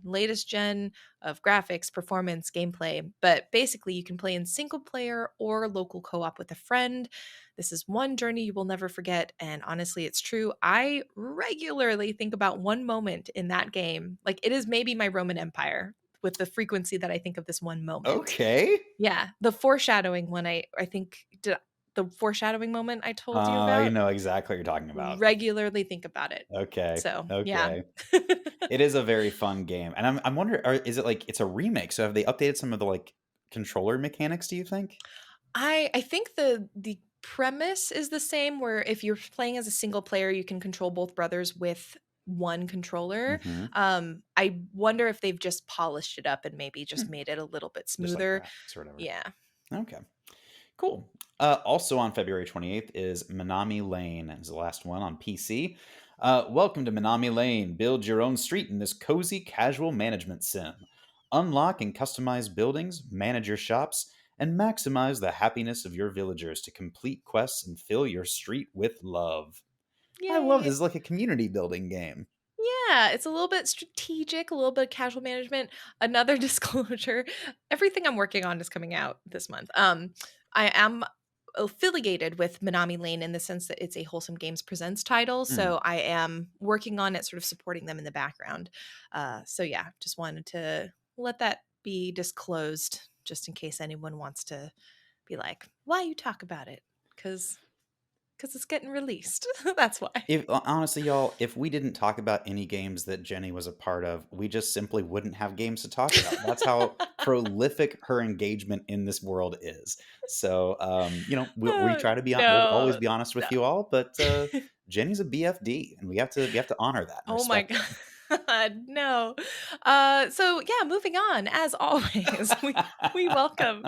Latest gen of graphics, performance, gameplay, but basically you can play in single player or local co op with a friend. This is one journey you will never forget. And honestly, it's true. I regularly think about one moment in that game. Like it is maybe my Roman Empire with the frequency that I think of this one moment. Okay. Yeah. The foreshadowing one, I think, the foreshadowing moment I told you You about, know exactly what you're talking about. regularly think about it. Okay. So, yeah. Okay. It is a very fun game. And I'm wondering, is it like it's a remake? So have they updated some of the like controller mechanics, do you think? I think the premise is the same where if you're playing as a single player, you can control both brothers with one controller. Mm-hmm. I wonder if they've just polished it up and maybe just made it a little bit Just like smoother. graphics or whatever. Yeah. Okay. Cool. Also on February 28th is Minami Lane, is the last one on PC. Welcome to Minami Lane. Build your own street in this cozy casual management sim. Unlock and customize buildings, manage your shops, and maximize the happiness of your villagers to complete quests and fill your street with love. I love this. Yay. It's like a community building game. Yeah, it's a little bit strategic, a little bit casual management. Another disclosure, everything I'm working on is coming out this month. I am affiliated with Minami Lane in the sense that it's a Wholesome Games Presents title, Hmm. so I am working on it, sort of supporting them in the background. So yeah, just wanted to let that be disclosed, just in case anyone wants to be like, "Why you talk about it?" Because it's getting released. That's why. If honestly, y'all, if we didn't talk about any games that Jenny was a part of, we just simply wouldn't have games to talk about. That's how prolific her engagement in this world is. So, we Oh, try to be we'll always no, be honest no. with you all, but Jenny's a BFD, and we have to honor that and Oh my respect it. God, no. So yeah, moving on. As always, we welcome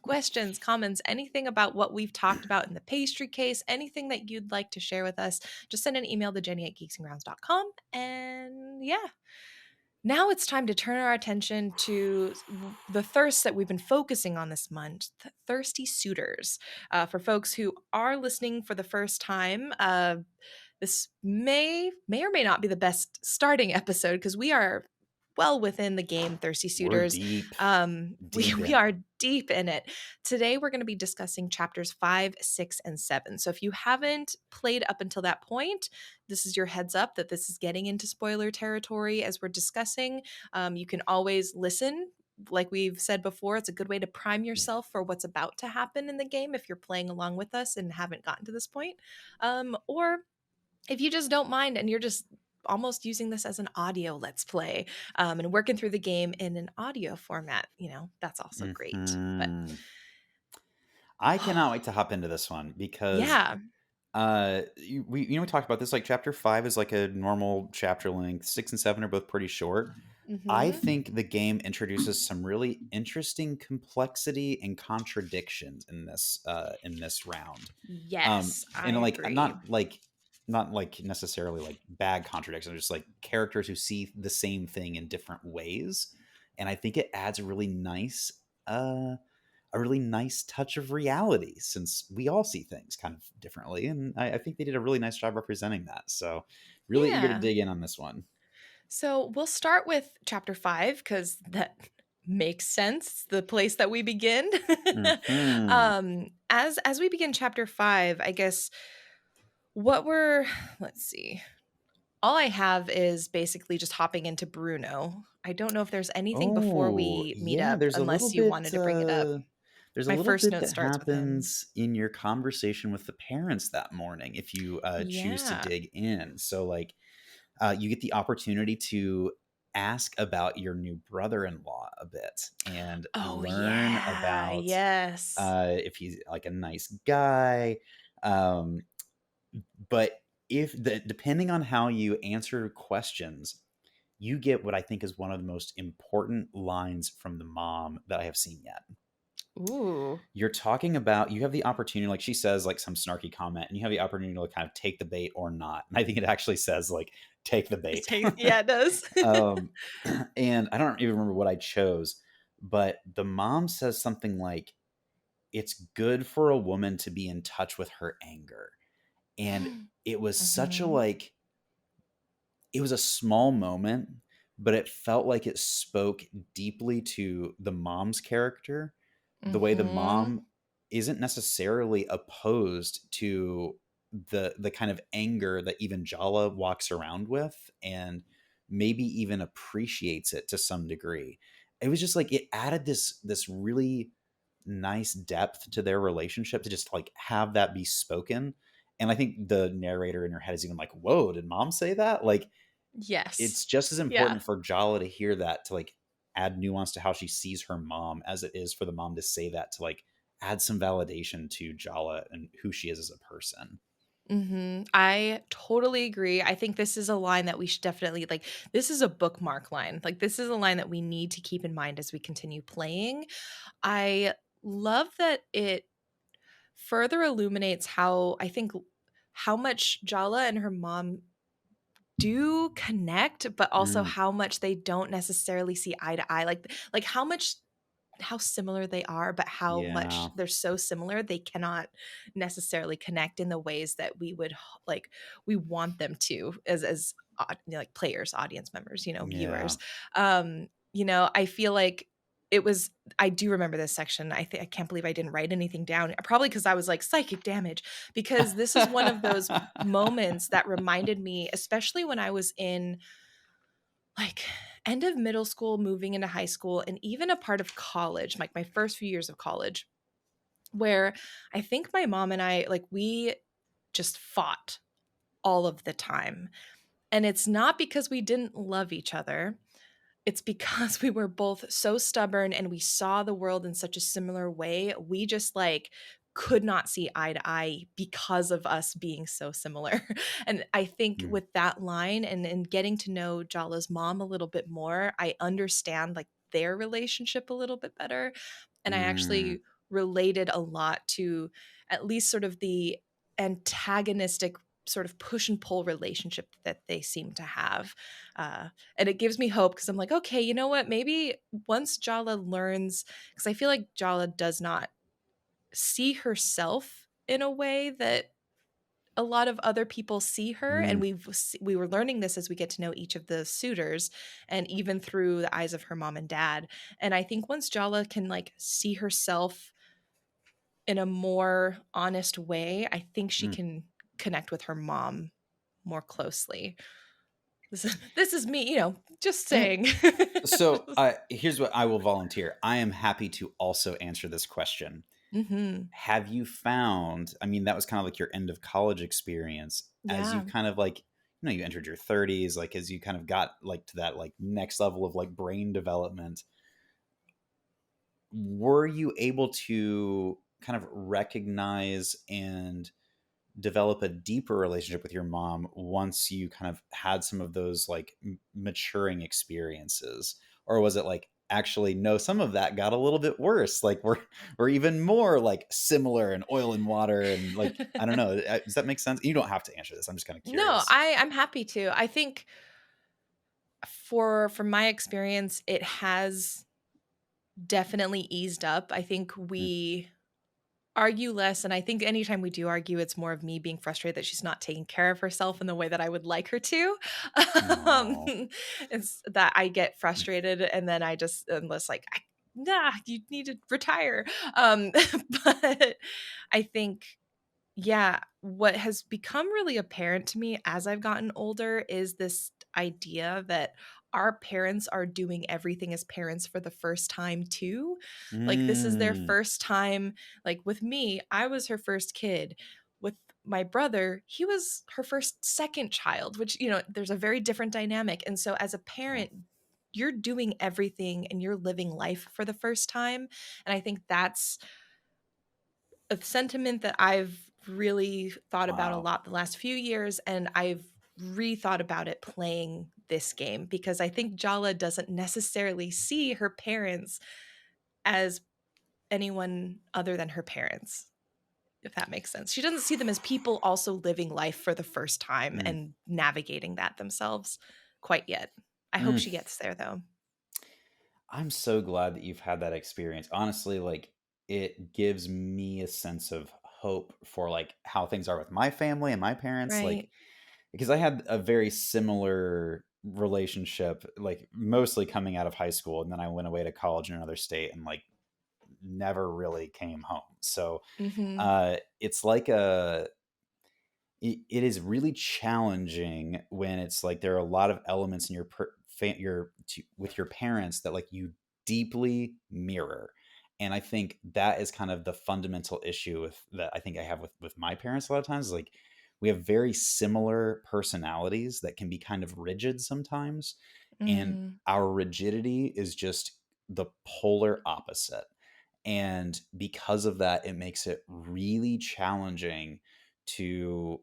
questions, comments, anything about what we've talked about in the pastry case, anything that you'd like to share with us. Just send an email to jenny@geeksandgrounds.com. And yeah, now it's time to turn our attention to the thirst that we've been focusing on this month, Thirsty Suitors. For folks who are listening for the first time, this may or may not be the best starting episode because we are well within the game Thirsty We're Suitors. deep, We, deep we in it. are deep in it. Today we're going to be discussing chapters 5, 6, and 7. So if you haven't played up until that point, this is your heads up that this is getting into spoiler territory as we're discussing. You can always listen. Like we've said before, it's a good way to prime yourself for what's about to happen in the game if you're playing along with us and haven't gotten to this point. Or if you just don't mind and you're just almost using this as an audio let's play, and working through the game in an audio format, that's also great. But Mhm. I cannot wait to hop into this one because yeah. we talked about this. Like chapter 5 is like a normal chapter length. 6 and 7 are both pretty short. I Hmm. think the game introduces some really interesting complexity and contradictions in this round. Yes, I And like agree. not like necessarily like bad contradictions, just like characters who see the same thing in different ways. And I think it adds uh a really nice touch of reality since we all see things kind of differently. And I think they did a really nice job representing that. So really eager to Yeah. dig in on this one. So we'll start with chapter 5 because that makes sense. It's the place that we begin. Hmm. As we begin chapter 5, I guess what we're let's see. All I have is basically just hopping into Bruno. I don't know if there's anything before Oh, we meet yeah, up unless you wanted to bring it up. there's a My little first bit note that starts with him. happens in your conversation with the parents that morning if you choose to Yeah. dig in. So like you get the opportunity to ask about your new brother-in-law a bit and Oh, learn yeah. about Yes. if he's like a nice guy. Um, but depending on how you answer questions, you get what I think is one of the most important lines from the mom that I have seen yet. Ooh. You're talking about you have the opportunity, like she says, like some snarky comment, and you have the opportunity to like, kind of take the bait or not. And I think it actually says like take the bait. Yeah, it does. um, and I don't even remember what I chose, but the mom says something like, "It's good for a woman to be in touch with her anger," and it was such a Hmm. like it was a small moment, but it felt like it spoke deeply to the mom's character. The way the Hmm. mom isn't necessarily opposed to the kind of anger that even Jala walks around with and maybe even appreciates it to some degree. It was just like it added this really nice depth to their relationship to just like have that be spoken. And I think the narrator in her head is even like, whoa, did mom say that? Like Yes. it's just as Yeah. important for Jala to hear that to like add nuance to how she sees her mom as it is for the mom to say that to like add some validation to Jala and who she is as a person. I totally agree. I think this is a line that we should definitely like. This is a bookmark line. Like, this is a line that we need to keep in mind as we continue playing. I love that it further illuminates how I think how much Jala and her mom do connect, but also Mm, how much they don't necessarily see eye to eye. Like how similar they are, but how much yeah, they're so similar they cannot necessarily connect in the ways that like we want them to like players, audience members, yeah. viewers. I feel like it was I do remember this section. I can't believe I didn't write anything down. Probably because I was like psychic damage, because this is one of those moments that reminded me, especially when I was in like end of middle school, moving into high school, and even a part of college, like my first few years of college, where I think my mom and I, like, we just fought all of the time. And it's not because we didn't love each other. It's because we were both so stubborn and we saw the world in such a similar way. We just like could not see eye to eye because of us being so similar. And I think Mm. with that line and getting to know Jala's mom a little bit more, I understand like their relationship a little bit better. And I Mm. actually related a lot to at least sort of the antagonistic sort of push and pull relationship that they seem to have. And it gives me hope because I'm like, okay, you know what? Maybe once Jala learns, because I feel like Jala does not see herself in a way that a lot of other people see her, and Mm. we were learning this as we get to know each of the suitors, and even through the eyes of her mom and dad. And I think once Jala can like see herself in a more honest way, I think she Mm. can connect with her mom more closely. This is me, you know, just Eh, saying. So here's what I will volunteer. I am happy to also answer this question. Hmm. Have you found, I mean, that was kind of like your end of college experience as Yeah. you've kind of like, you entered your 30s, like as you kind of got like to that like next level of like brain development, were you able to kind of recognize and develop a deeper relationship with your mom once you kind of had some of those like maturing experiences, or was it like actually no, some of that got a little bit worse, like we're even more like similar in oil and water, and like I don't know, does that make sense? You don't have to answer this, I'm just kind of No, curious. I'm happy to. I think from my experience, it has definitely eased up. I think Mm. we argue less, and I think anytime we do argue, it's more of me being frustrated that she's not taking care of herself in the way that I would like her to. um, Oh. it's that I get frustrated, and then I just am just like, nah, you need to retire. But I think, yeah, what has become really apparent to me as I've gotten older is this idea that our parents are doing everything as parents for the first time too. Like this is their Mm. first time. Like with me, I was her first kid. With my brother, he was her first second child, which, you know, there's a very different dynamic. And so as a Yeah. parent, you're doing everything and you're living life for the first time. And I think that's a sentiment that I've really thought about a Wow. lot the last few years, and I've rethought about it playing this game because I think Jala doesn't necessarily see her parents as anyone other than her parents, if that makes sense. She doesn't see them as people also living life for the first time Mm. and navigating that themselves quite yet. I hope Mm. she gets there though. I'm so glad that you've had that experience. Honestly, like it gives me a sense of hope for like how things are with my family and my parents. Like, Right. because I had a very similar relationship, like mostly coming out of high school. And then I went away to college in another state and like never really came home. So Mhm. it's like it is really challenging when it's like there are a lot of elements in with your parents that like you deeply mirror, and I think that is kind of the fundamental issue with that I think I have with my parents a lot of times is like we have very similar personalities that can be kind of rigid sometimes, and Mm. our rigidity is just the polar opposite, and because of that it makes it really challenging to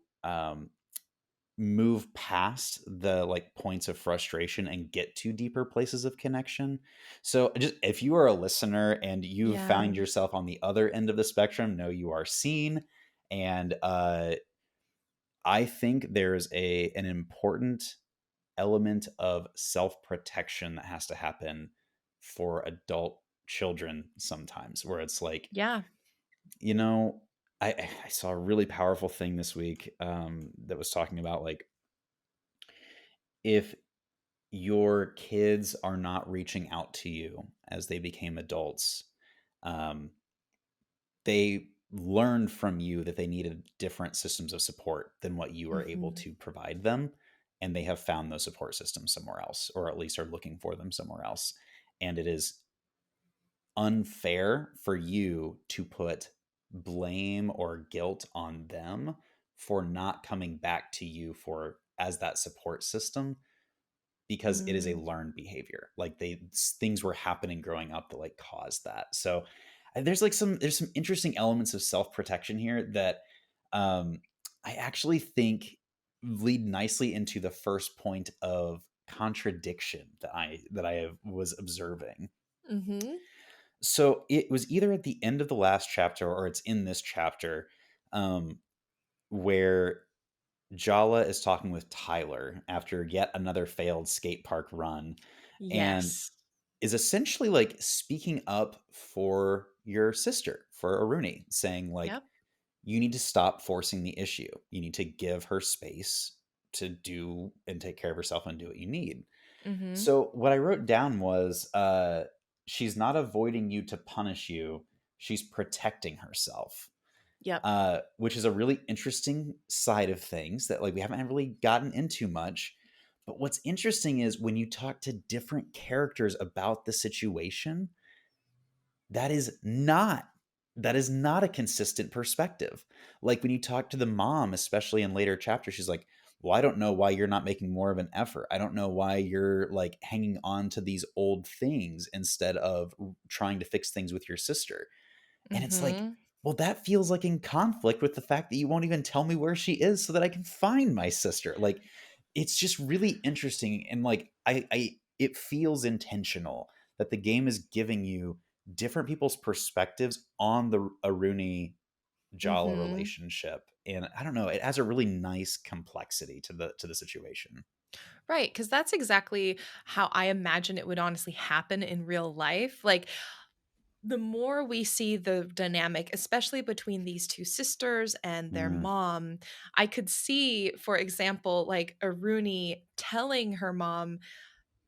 move past the like points of frustration and get to deeper places of connection. So just if you are a listener and you've Yeah. found yourself on the other end of the spectrum, know you are seen. And I think there's an important element of self-protection that has to happen for adult children sometimes, where it's like, Yeah. you know, I saw a really powerful thing this week that was talking about like if your kids are not reaching out to you as they became adults, um, they learned from you that they needed different systems of support than what you are able Mhm. to provide them. And they have found those support systems somewhere else, or at least are looking for them somewhere else. And it is unfair for you to put blame or guilt on them for not coming back to you for as that support system, because it is a Mm. learned behavior. Like things were happening growing up that like caused that. So there's some interesting elements of self-protection here that um I actually think lead nicely into the first point of contradiction was observing. Mm-hmm. So it was either at the end of the last chapter or it's in this chapter, um, where Jala is talking with Tyler after yet another failed skate park run and Yes. is essentially like speaking up for your sister, for Aruni, saying like, Yep. you need to stop forcing the issue. You need to give her space to do and take care of herself and do what you need. Mm-hmm. So what I wrote down was she's not avoiding you to punish you. She's protecting herself, Yep. which is a really interesting side of things that like we haven't really gotten into much. But what's interesting is when you talk to different characters about the situation, that is not that is not a consistent perspective. Like when you talk to the mom, especially in later chapters, she's like, well, I don't know why you're not making more of an effort. I don't know why you're like hanging on to these old things instead of trying to fix things with your sister. And it's like, Mm-hmm. well, that feels like in conflict with the fact that you won't even tell me where she is so that I can find my sister. Like, it's just really interesting. And like, it feels intentional that the game is giving you different people's perspectives on the Aruni Jala Mm-hmm. relationship. And I don't know, it has a really nice complexity to the situation. Right, because that's exactly how I imagine it would honestly happen in real life. Like, the more we see the dynamic, especially between these two sisters and their Mm, mom, I could see, for example, like Aruni telling her mom,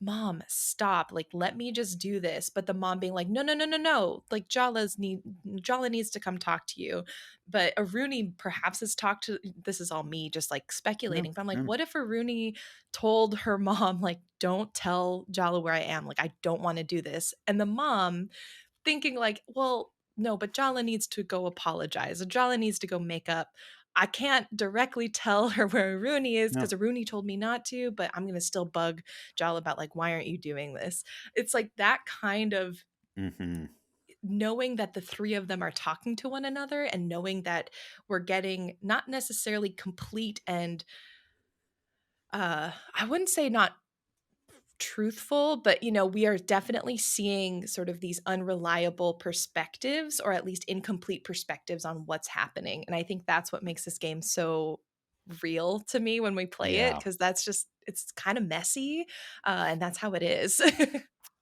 "Mom, stop. Like, let me just do this." But the mom being like, "No, no, no, no, no. Like, Jala needs to come talk to you." But Aruni perhaps has talked to, this is all me just like no, speculating, but I'm like, no. what if Aruni told her mom, like, "Don't tell Jala where I am. Like, I don't want to do this." And the mom thinking like, well, no, but Jala needs to go apologize. Jala needs to go make up. I can't directly tell her where Aruni is because No. Aruni told me not to, but I'm gonna still bug Jala about like, why aren't you doing this? It's like that kind of Hmm. knowing that the three of them are talking to one another and knowing that we're getting not necessarily complete and I wouldn't say not truthful, but we are definitely seeing sort of these unreliable perspectives or at least incomplete perspectives on what's happening. And I think that's what makes this game so real to me when we play it, Yeah. because that's just, it's kind of messy, and that's how it is.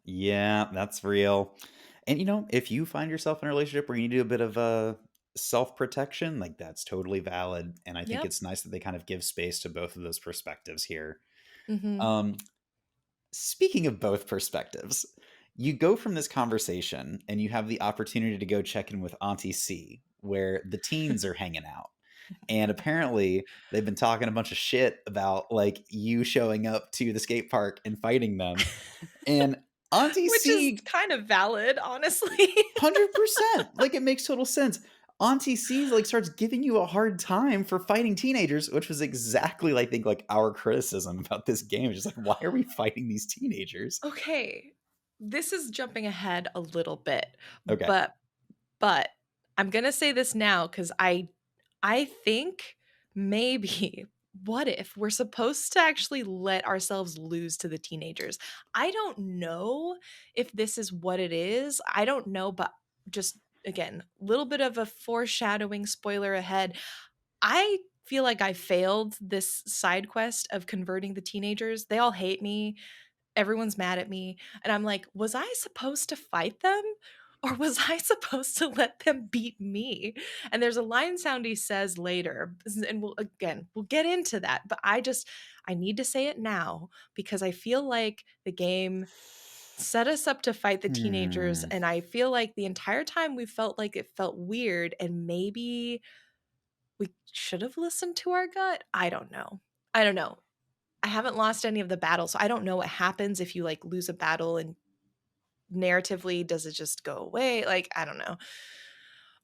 Yeah, that's real. And if you find yourself in a relationship where you need to do a bit of self-protection, like that's totally valid. And I think Yep. it's nice that they kind of give space to both of those perspectives here. Hmm. Um, Speaking of both perspectives, you go from this conversation and you have the opportunity to go check in with Auntie C, where the teens are hanging out. And apparently they've been talking a bunch of shit about like you showing up to the skate park and fighting them. And Auntie Which is C, kind of valid, honestly. 100%, like it makes total sense. Auntie C like starts giving you a hard time for fighting teenagers, which was exactly I think like our criticism about this game. Just like, why are we fighting these teenagers? Okay, this is jumping ahead a little bit, Okay. but I'm gonna say this now because I think maybe what if we're supposed to actually let ourselves lose to the teenagers? I don't know if this is what it is. I don't know, but just again, a little bit of a foreshadowing spoiler ahead. I feel like I failed this side quest of converting the teenagers. They all hate me. Everyone's mad at me. And I'm like, was I supposed to fight them? Or was I supposed to let them beat me? And there's a line sound he says later, and we'll get into that. But I need to say it now because I feel like the game set us up to fight the teenagers, Hmm. and I feel like the entire time we felt like it felt weird, and maybe we should have listened to our gut. I don't know. I don't know. I haven't lost any of the battles, so I don't know what happens if you like lose a battle and narratively does it just go away? Like, I don't know.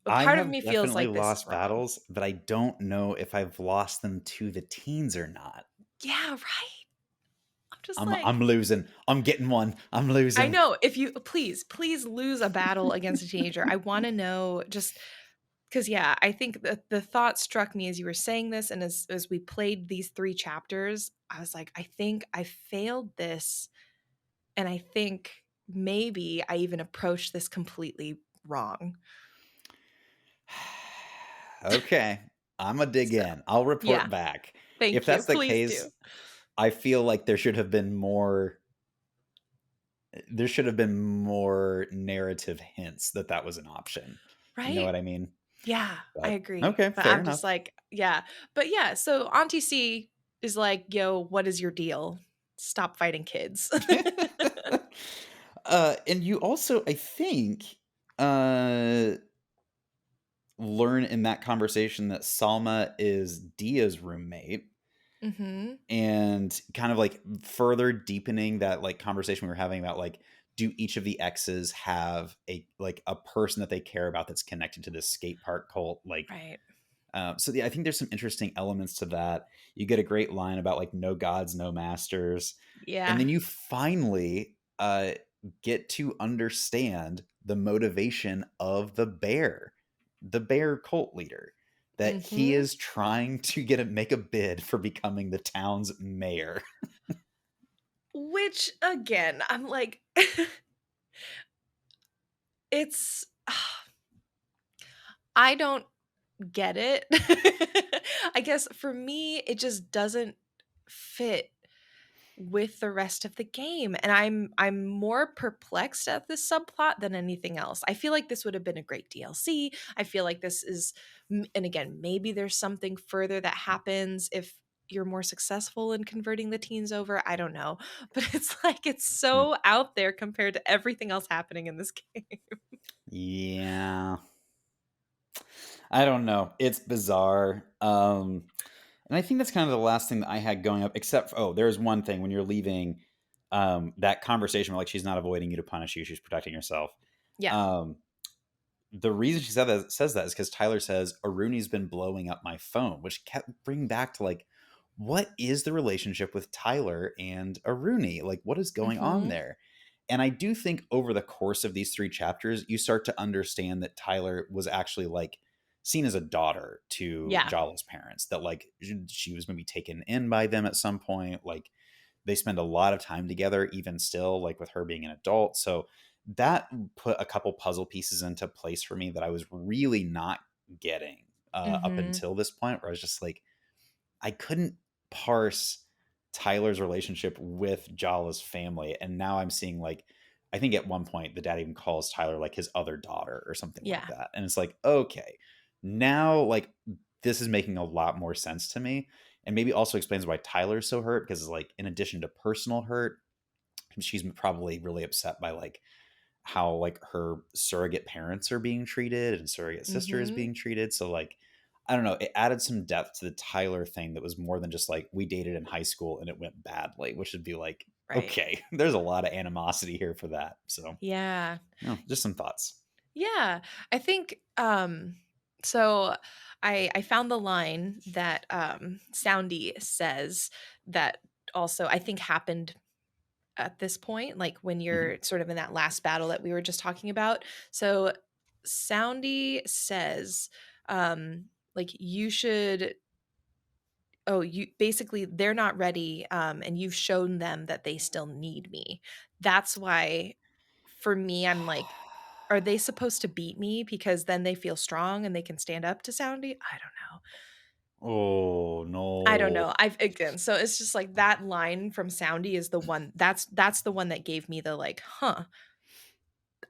But I part of have me feels definitely like this is lost wrong. battles, but I don't know if I've lost them to the teens or not. Yeah, right. just I'm like, losing. I'm getting one. I'm I losing. know. If you please lose a battle against a teenager. I want to know just because, yeah, I think the thought struck me as you were saying this, and as we played these 3 chapters, I was like, I think I failed this, and I think maybe I even approached this completely wrong. Okay. I'm going to dig So, in. I'll yeah, report back. If thank you. that's the Please do. case, I feel like there should have been more. There should have been more narrative hints that that was an option. You know Right? what I mean? Yeah, I But agree. okay, But fair I'm just enough. like, yeah. But yeah, so Auntie C is like, yo, what is your deal? Stop fighting kids. And you also, I think, uh, learn in that conversation that Salma is Dia's roommate, Hmm. and kind of like further deepening that like conversation we were having about like, do each of the exes have a person that they care about that's connected to this skate park cult? Like, Right. so yeah, I think there's some interesting elements to that. You get a great line about like no gods, no masters, and Yeah. then you finally get to understand the motivation of the bear cult leader, that he Hmm. is trying to make a bid for becoming the town's mayor. Which again, I'm like, it's I don't get it. I guess for me, it just doesn't fit with the rest of the game, and I'm more perplexed at this subplot than anything else. I feel like this would have been a great DLC. I feel like this is and again, maybe there's something further that happens if you're more successful in converting the teens over. I don't know. But it's like it's Hmm. so out there compared to everything else happening in this game. Yeah, I don't know. It's bizarre. And I think that's kind of the last thing that I had going up, except for, oh, there's one thing when you're leaving, that conversation where like she's not avoiding you to punish you, she's protecting herself. Yeah. Um, the reason she says that is because Tyler says Aruni's been blowing up my phone, which kept bringing back to like, what is the relationship with Tyler and Aruni? Like, what is going on Mhm. there? And I do think over the course of these 3 chapters, you start to understand that Tyler was actually like seen as a daughter to Yeah. Jala's parents, that like she was maybe taken in by them at some point. Like, they spend a lot of time together, even still, like with her being an adult. So that put a couple puzzle pieces into place for me that I was really not getting up Mhm. until this point, where I was just like, I couldn't parse Tyler's relationship with Jala's family. And now I'm seeing like, I think at one point the dad even calls Tyler like his other daughter or something like Yeah. that. And it's like, okay, now like this is making a lot more sense to me. And maybe also explains why Tyler's so hurt, because like in addition to personal hurt, she's probably really upset by like how like her surrogate parents are being treated and surrogate sister is Mhm. being treated. So like, I don't know, it added some depth to the Tyler thing that was more than just like we dated in high school and it went badly, which would be like, Right. okay, there's a lot of animosity here for that. So, Yeah. just some thoughts. Yeah. I think so I found the line that Soundy says that also I think happened at this point, like when Hmm. you're sort of in that last battle that we were just talking about. So Soundy says like you should oh, you basically they're not ready, and you've shown them that they still need me. That's why for me, I'm like, are they supposed to beat me because then they feel strong and they can stand up to Soundy? I don't know. Oh I don't no. know. I've again, so it's just like that line from Soundy is the one that's the one that gave me the like, huh,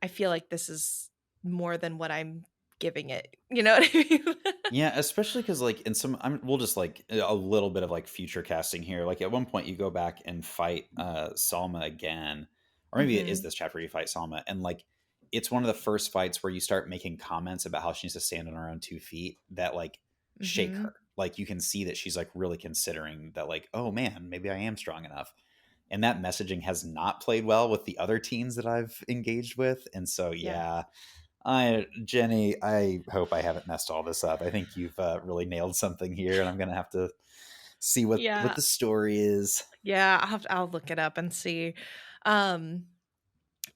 I feel like this is more than what I'm giving it. You know what I mean? Yeah, especially because like in some, we'll just like a little bit of like future casting here. Like at one point, you go back and fight Salma again, or maybe it is Mhm. this chapter you fight Salma, and like it's one of the first fights where you start making comments about how she needs to stand on her own 2 feet that like shake Mhm. her. Like you can see that she's like really considering that, like, oh man, maybe I am strong enough. And that messaging has not played well with the other teens that I've engaged with, and so Yeah. yeah, Jenny, I hope I haven't messed all this up. I think you've really nailed something here, and I'm gonna have to See what Yeah. the story is. Yeah, I'll look it up and see. Um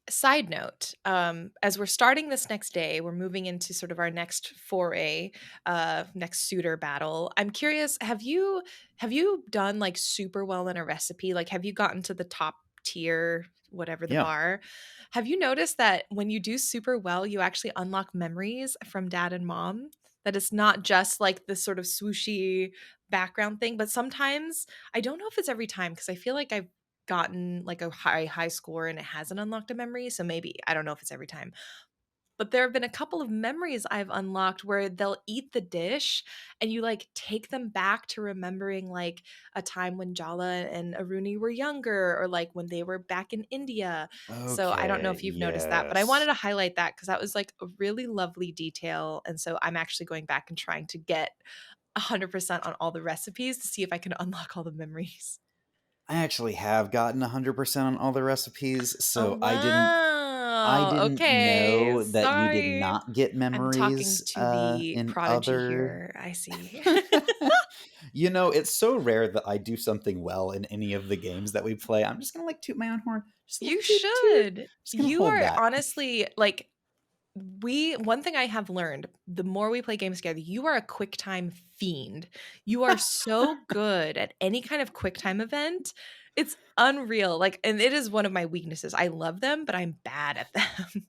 Side note, as we're starting this next day, we're moving into sort of our next foray, next suitor battle. I'm curious, have you done like super well in a recipe? Like have you gotten to the top tier, whatever the Yeah. bar? Have you noticed that when you do super well, you actually unlock memories from dad and mom? That it's not just like this sort of swooshy background thing, but sometimes I don't know if it's every time because I feel like I've gotten like a high score and it hasn't unlocked a memory, so maybe I don't know if it's every time. But there have been a couple of memories I've unlocked where they'll eat the dish and you like take them back to remembering like a time when Jala and Aruni were younger or like when they were back in India. So I don't know Okay, if you've noticed that, but I wanted yes. to highlight that because that was like a really lovely detail. And so I'm actually going back and trying to get 100% on all the recipes to see if I can unlock all the memories. I actually have gotten 100% on all the recipes, Oh, so I wow. didn't Okay, know that you did sorry. not get I'm talking memories to the in prodigy other. here. I see. You know, it's so rare that I do something well in any of the games that we play. I'm just gonna like toot my own horn, just a little You toot toot. should. Just gonna You hold are that. honestly like we one thing I have learned, the more we play games together, you are a quick time fiend. You are so good at any kind of quick time event. It's unreal. Like, and it is one of my weaknesses. I love them, but I'm bad at them.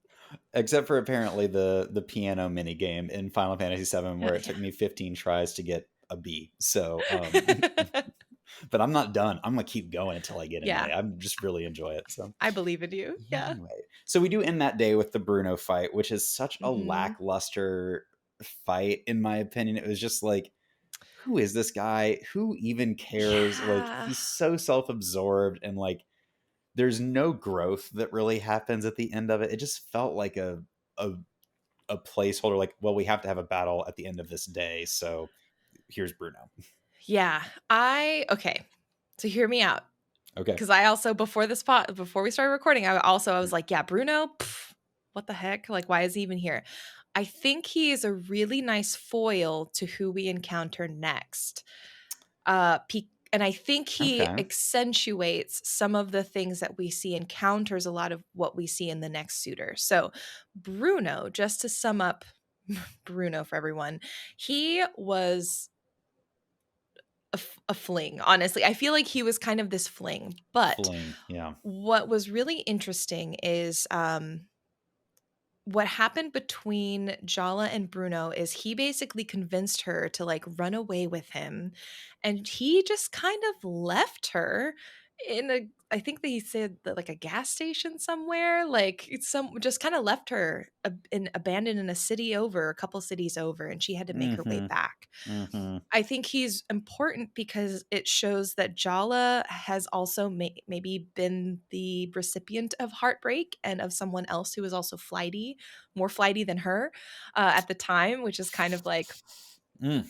Except for apparently the piano mini game in Final Fantasy VII, where it Yeah. took me 15 tries to get a B. So, but I'm not done. I'm gonna keep going until I get an Yeah, A. I just really enjoy it. So, I believe in you. yeah. Yeah. Anyway, so we do end that day with the Bruno fight, which is such a Mhm. lackluster fight, in my opinion. It was just like, who is this guy? Who even cares? Like, Yeah. he's so self absorbed and like there's no growth that really happens at the end of it. It just felt like a a placeholder. Like, well, we have to have a battle at the end of this day, so here's Bruno. Yeah. Okay. So hear me out. Okay. Because I also before we started recording, I was like, yeah, Bruno, what the heck? Like, why is he even here? I think he is a really nice foil to who we encounter next. And I think he Okay. accentuates some of the things that we see and counters a lot of what we see in the next suitor. So, Bruno, just to sum up Bruno for everyone, he was a fling, honestly. I feel like he was kind of this fling. But Fling. Yeah. what was really interesting is what happened between Jala and Bruno is he basically convinced her to like run away with him. And he just kind of left her in a, I think that he said that like a gas station somewhere, like it's some just kind of left her abandoned in a city over, a couple cities over, and she had to make her way Mm-hmm. back. Mm-hmm. I think he's important because it shows that Jala has also maybe been the recipient of heartbreak and of someone else who was also flighty, more flighty than her at the time, which is kind of like Mm,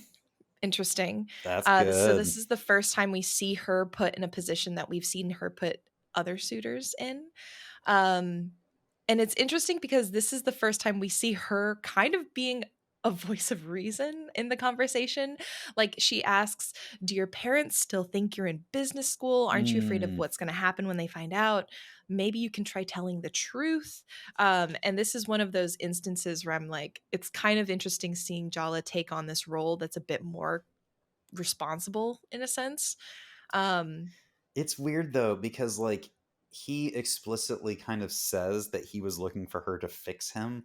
interesting. that's So good. this is the first time we see her put in a position that we've seen her put other suitors in. Um, and it's interesting because this is the first time we see her kind of being a voice of reason in the conversation. Like she asks, "Do your parents still think you're in business school? Aren't you afraid of Mm, what's going to happen when they find out? Maybe you can try telling the truth." And this is one of those instances where I'm like, it's kind of interesting seeing Jala take on this role that's a bit more responsible in a sense. Um, it's weird though because like he explicitly kind of says that he was looking for her to fix him,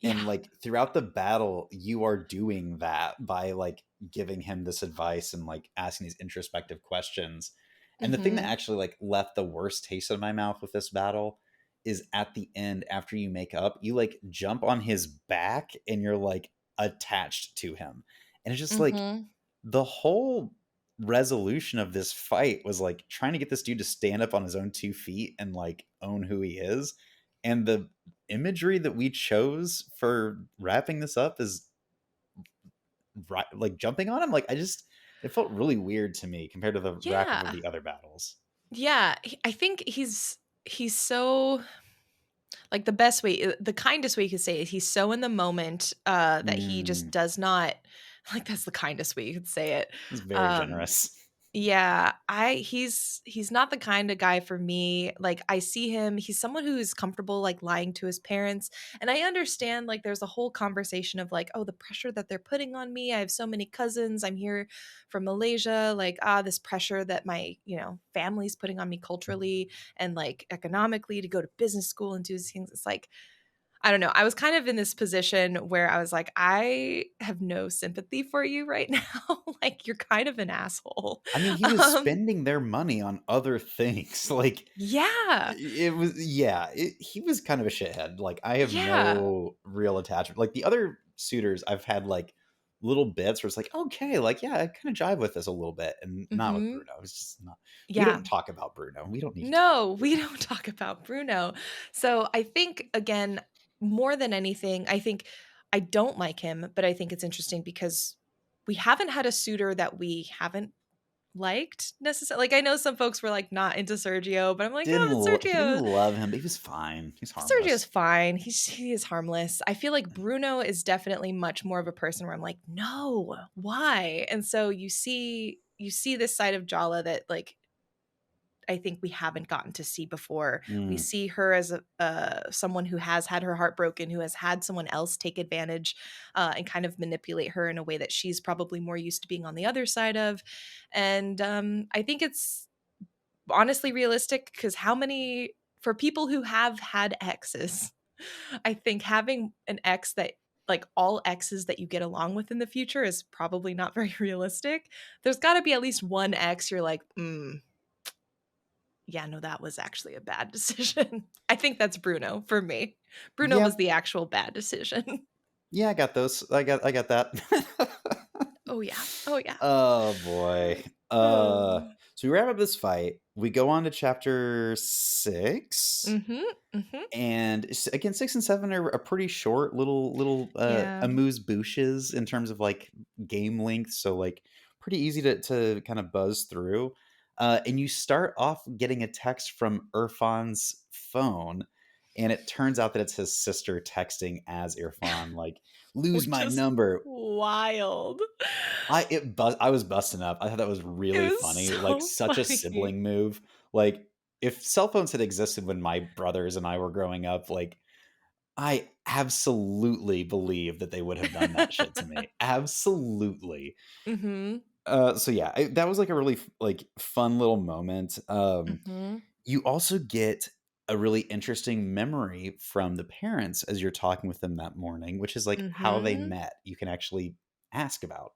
and yeah. like throughout the battle you are doing that by like giving him this advice and like asking these introspective questions. And the thing that Hmm. actually like left the worst taste in my mouth with this battle is at the end, after you make up, you like jump on his back and you're like attached to him, and it's just like Hmm. the whole resolution of this fight was like trying to get this dude to stand up on his own 2 feet and like own who he is. And the imagery that we chose for wrapping this up is right, like jumping on him. Like I just, it felt really weird to me compared to the wrap up of Yeah. the other battles. Yeah, I think he's so like the best way, the kindest way you could say it, he's so in the moment that he just Mm, does not like that's the kindest way you could say it. it's very Um generous. Yeah, he's not the kind of guy for me. Like I see him, he's someone who is comfortable like lying to his parents. And I understand like there's a whole conversation of like, oh, the pressure that they're putting on me. I have so many cousins. I'm here from Malaysia. Like, this pressure that my, family's putting on me culturally and like economically to go to business school and do these things. It's like I don't know. I was kind of in this position where I was like, I have no sympathy for you right now. Like, you're kind of an asshole. I mean, he was Um, spending their money on other things. Like, yeah. it was, yeah, he was kind of a shithead. Like, I have Yeah. no real attachment. Like, the other suitors, I've had like little bits where it's like, okay, like, yeah, I kind of jive with this a little bit, and not with Hmm. Bruno. It's just not. We Yeah. don't talk about Bruno. We don't need to talk No, about we Bruno. don't talk about Bruno. So I think, again, more than anything, I think I don't like him, but I think it's interesting because we haven't had a suitor that we haven't liked necessarily. Like, I know some folks were like not into Sergio, but I'm like, no, but He didn't Sergio love him, but he was fine. He's Sergio's harmless. fine. He is harmless. I feel like Bruno is definitely much more of a person where I'm like, "No, why?" And so you see this side of Jala that like I think we haven't gotten to see before. We Mm, see her as a someone who has had her heart broken, who has had someone else take advantage and kind of manipulate her in a way that she's probably more used to being on the other side of. And I think it's honestly realistic because how many for people who have had exes, I think having an ex that like all exes that you get along with in the future is probably not very realistic. There's got to be at least one ex you're like, yeah, no, that was actually a bad decision. I think that's Bruno for me. Bruno yeah, was the actual bad decision. yeah, I got those. I got that. Oh yeah. Oh yeah. Oh boy. Oh. So we wrap up this fight. We go on to chapter 6. Mhm. Mhm. And again, 6 and 7 are pretty short little Yeah. amuse bouches in terms of like game length. So like pretty easy to kind of buzz through. And you start off getting a text from Irfan's phone, and it turns out that it's his sister texting as Irfan, like, lose Which my is number. wild. I was busting up. I thought that was It really was funny, like, so such a funny. sibling move. Like, if cell phones had existed when my brothers and I were growing up, like, I absolutely believe that they would have done that shit to me. Absolutely. Mhm. So yeah, that was, like, a really like, fun little moment. Mhm. You also get a really interesting memory from the parents as you're talking with them that morning, which is, like, how they Mhm. met. You can actually ask about.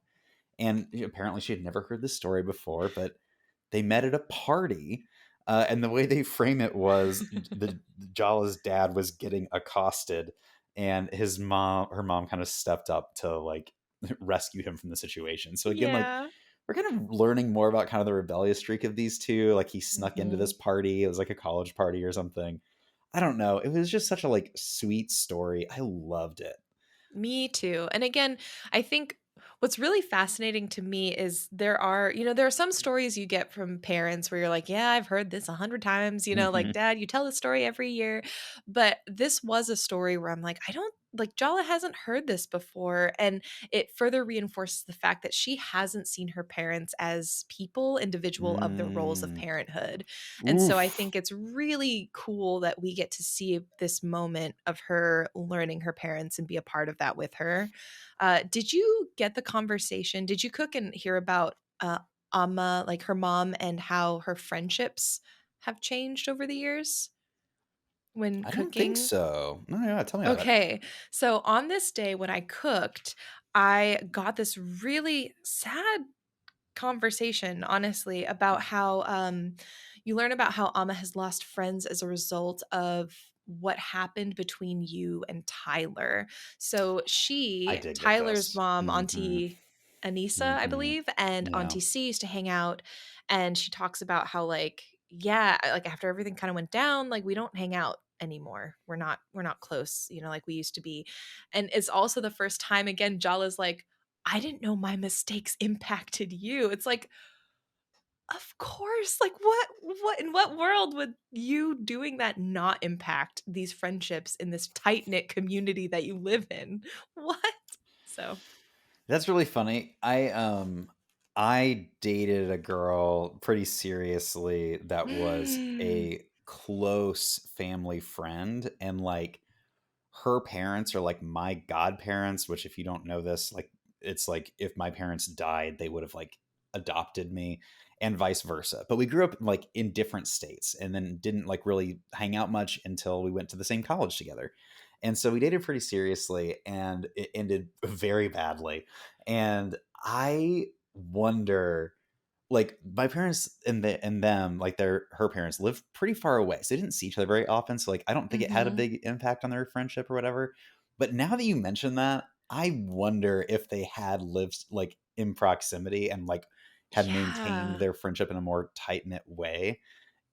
And apparently she had never heard this story before, but they met at a party. And the way they frame it was the Jala's dad was getting accosted, and her mom kind of stepped up to like rescue him from the situation. So again, like, Yeah. we're kind of learning more about kind of the rebellious streak of these two. Like, he snuck into this Mhm. party. It was like a college party or something. I don't know. It was just such a like sweet story. I loved it. Me too. And again, I think what's really fascinating to me is there are some stories you get from parents where you're like, yeah, I've heard this 100 times, like Hmm. dad, you tell the story every year. But this was a story where I'm like, I don't like Jala hasn't heard this before. And it further reinforces the fact that she hasn't seen her parents as people, individual of their roles of Mm. parenthood. And so I Oof. think it's really cool that we get to see this moment of her learning her parents and be a part of that with her. Did you get the conversation? Did you cook and hear about Amma, like her mom, and how her friendships have changed over the years when I don't think cooking? so. No, yeah, tell me about it. Okay. So on this day when I cooked, I got this really sad conversation, honestly, about how you learn about how Amma has lost friends as a result of what happened between you and Tyler. So I she, did get Tyler's this. mom, Mhm, Auntie Anissa, I mhm. believe, and Yeah. Auntie C used to hang out, and she talks about how like yeah, like after everything kind of went down, like we don't hang out anymore. We're not close, like we used to be. And it's also the first time again Jala's like I didn't know my mistakes impacted you. It's like, of course. Like what in what world would you doing that not impact these friendships in this tight-knit community that you live in? What? So, That's really funny. I dated a girl pretty seriously that was a close family friend, and like her parents are like my godparents, which if you don't know this, like it's like if my parents died, they would have like adopted me and vice versa. But we grew up like in different states and then didn't like really hang out much until we went to the same college together. And so we dated pretty seriously and it ended very badly. And I wonder, like my parents and them, like her parents lived pretty far away, so they didn't see each other very often, so like I don't think it had a Mm-hmm. big impact on their friendship or whatever. But now that you mention that, I wonder if they had lived like in proximity and like had maintained Yeah. their friendship in a more tight-knit way,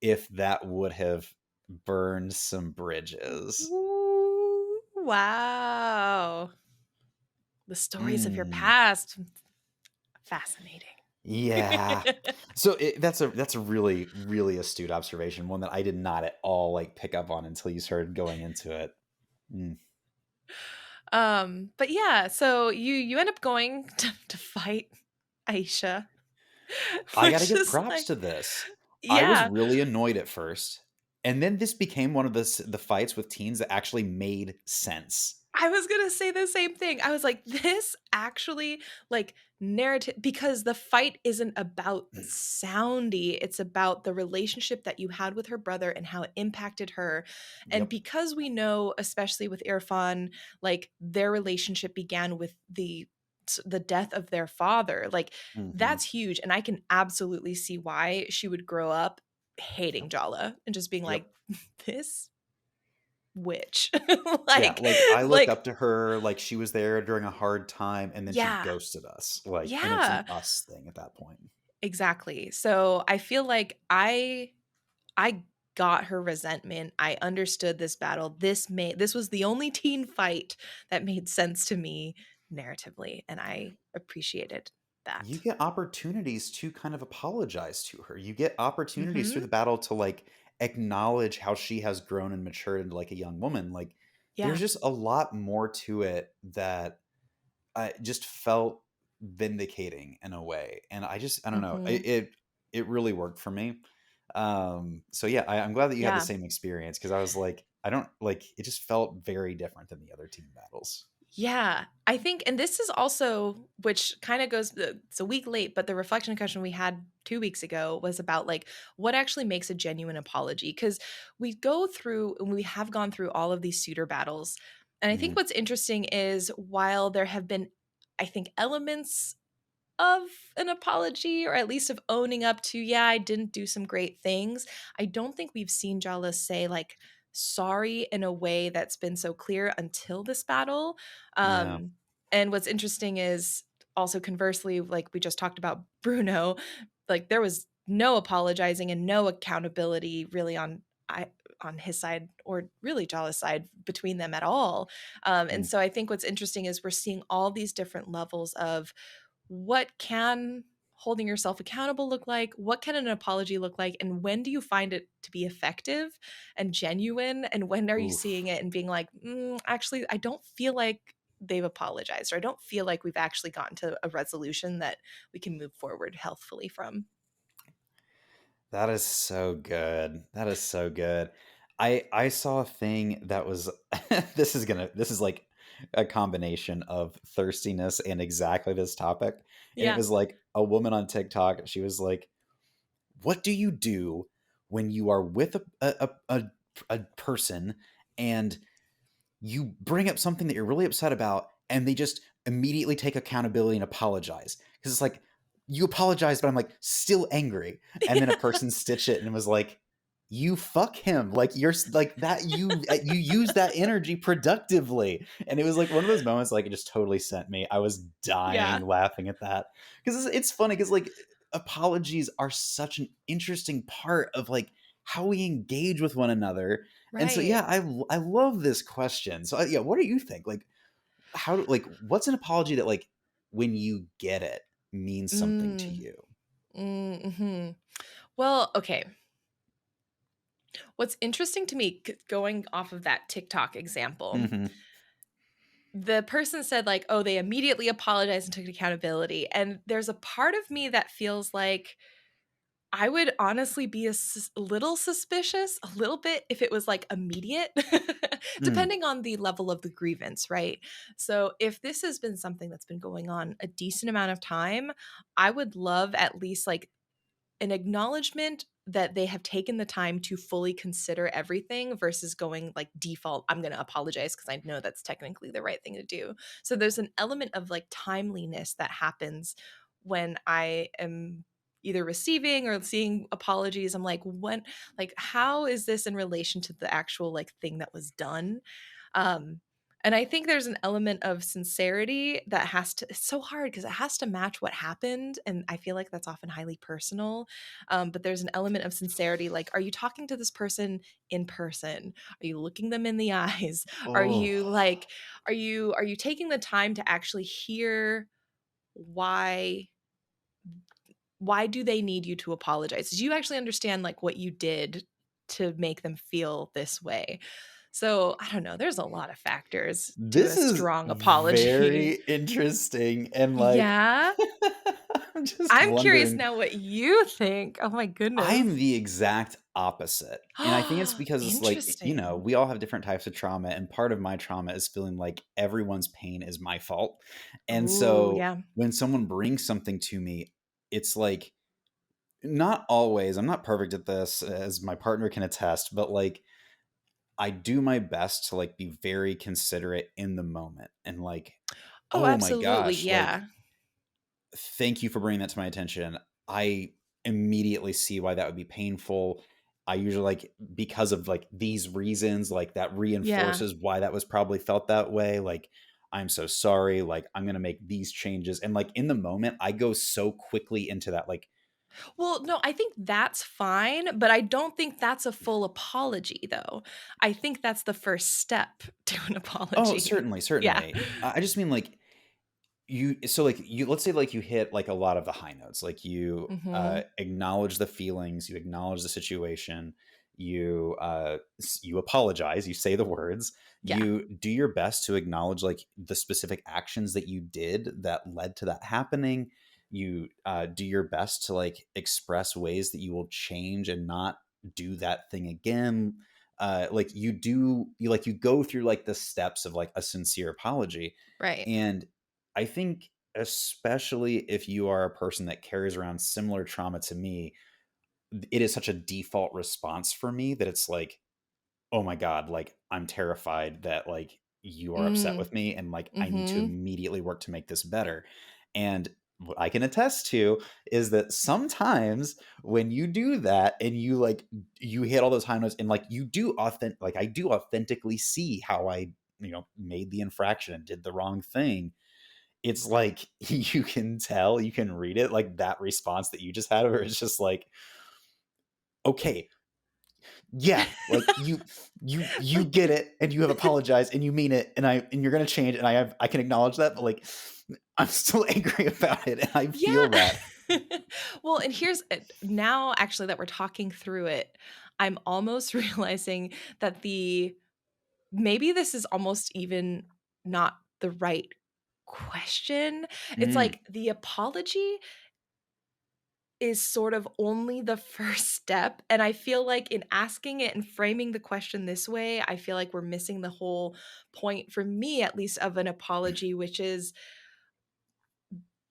if that would have burned some bridges. Ooh, wow. The stories of your Mm, past. Fascinating. yeah. So that's a really really astute observation, one that I did not at all like pick up on until you started going into it. Mm. But yeah, so you end up going to fight Aisha, I got to which give is props like, to this. I was yeah, really annoyed at first, and then this became one of the fights with teens that actually made sense. I was gonna say the same thing. I was like, this actually like narrative because the fight isn't about Soundy, it's about the relationship that you had with her brother and how it impacted her. And Yep. because we know, especially with Irfan, like their relationship began with the death of their father. Like Hmm. that's huge. And I can absolutely see why she would grow up hating Yep. Jala and just being Yep. like, this witch. Yeah, like like I looked like up to her like she was there during a hard time and then she yeah. ghosted us. Like, and it's an Yeah, us thing at that point. exactly. So I feel like I got her resentment. I understood this battle. This was the only teen fight that made sense to me narratively, and I appreciated You that. get opportunities to kind of apologize to her. You get opportunities through Mhm. the battle to like acknowledge how she has grown and matured into like a young woman. Like there's Yeah. just a lot more to it that just felt vindicating in a way. And I don't know, Mhm. it really worked for me. So yeah, I'm glad that you had the Yeah. same experience because I was like, I don't like it just felt very different than the other team battles. Yeah, I think, and this is also, which kind of goes, it's a week late, but the reflection question we had 2 weeks ago was about like what actually makes a genuine apology. Because we go through, and we have gone through all of these suitor battles. And I think Mhm. what's interesting is while there have been, I think, elements of an apology or at least of owning up to, yeah, I didn't do some great things. I don't think we've seen Jala say like sorry in a way that's been so clear until this battle. Yeah. Um, and what's interesting is also conversely, like we just talked about Bruno, like there was no apologizing and no accountability really on his side or really Jala's side between them at all. And Mm. so I think what's interesting is we're seeing all these different levels of what can holding yourself accountable look like? What can an apology look like? And when do you find it to be effective and genuine? And when are you seeing Oof. it and being like, actually, I don't feel like they've apologized, or I don't feel like we've actually gotten to a resolution that we can move forward healthfully from? That is so good. That is so good. I saw a thing that was this is like a combination of thirstiness and exactly this topic. And it Yeah. was like a woman on TikTok. She was like, "What do you do when you are with a person and you bring up something that you're really upset about and they just immediately take accountability and apologize?" Because it's like you apologize, but I'm like still angry. And then a person stitched it and was like, "You fuck him, like like that, you use that energy productively." And it was like one of those moments like it just totally sent me. I was Yeah. dying laughing at that because it's funny because like apologies are such an interesting part of like how we engage with one another. And so, Right. yeah, I love this question. So, yeah, what do you think? Like, like, what's an apology that, like, when you get it, means something to Mm. you? Hmm. Well, okay. What's interesting to me, going off of that TikTok example, Hmm. the person said like, oh, they immediately apologized and took accountability. And there's a part of me that feels like I would honestly be a little suspicious, a little bit, if it was like immediate, Mm, depending on the level of the grievance, right? So if this has been something that's been going on a decent amount of time, I would love at least like an acknowledgement that they have taken the time to fully consider everything versus going like default, I'm going to apologize because I know that's technically the right thing to do. So there's an element of like timeliness that happens when I am either receiving or seeing apologies. I'm like, when, like, how is this in relation to the actual like thing that was done? Um, and I think there's an element of sincerity that has to, it's so hard because it has to match what happened. And I feel like that's often highly personal. But there's an element of sincerity. Like, are you talking to this person in person? Are you looking them in the eyes? Are oh, you like, are you taking the time to actually hear why do they need you to apologize? Do you actually understand like what you did to make them feel this way? So I don't know. There's a lot of factors to this a is strong very apology. interesting. And like, Yeah. I'm just I'm curious wondering. now what you think. Oh my I goodness. am the exact opposite. And I think it's because it's like, Interesting. we all have different types of trauma. And part of my trauma is feeling like everyone's pain is my fault. And Oh, so yeah. when someone brings something to me, it's like, not always, I'm not perfect at this, as my partner can attest, but like, I do my best to like be very considerate in the moment and like, Oh, oh my absolutely. gosh, like, Yeah. thank you for bringing that to my attention. I immediately see why that would be painful. I usually like, because of like these reasons, like that Yeah. reinforces why that was probably felt that way. Like, I'm so sorry. Like, I'm going to make these changes. And like in the moment, I go so quickly into that. Like, Well, no, I think that's fine, but I don't think that's a full apology, though. I think that's the first step to an oh, apology. certainly, Yeah. certainly. I just mean like, so like you, let's say like you hit like a lot of the high notes, like you Mhm. acknowledge the feelings, you acknowledge the situation, you apologize, you say the words, Yeah. you do your best to acknowledge like the specific actions that you did that led to that happening, you do your best to like express ways that you will change and not do that thing again. Like you go through like the steps of like a sincere apology. Right. And I think, especially if you are a person that carries around similar trauma to me, it is such a default response for me that it's like, oh my God, like I'm terrified that like you are upset Mm. with me and like I need to Mhm. immediately work to make this better. And what I can attest to is that sometimes when you do that and you like you hit all those high notes and like you do like I do authentically see how I made the infraction and did the wrong thing. It's like you can tell, you can read it, like that response that you just had, where it's just like, okay, yeah, like you Like, get it, and you have apologized, and you mean it, and you're gonna change, and I can acknowledge that, but like I'm still angry about it, and I feel that. yeah. Well, and here's now actually that we're talking through it, I'm almost realizing that the maybe this is almost even not the right question. It's Mm, like the apology is sort of only the first step, and I feel like in asking it and framing the question this way, I feel like we're missing the whole point, for me at least, of an apology, which is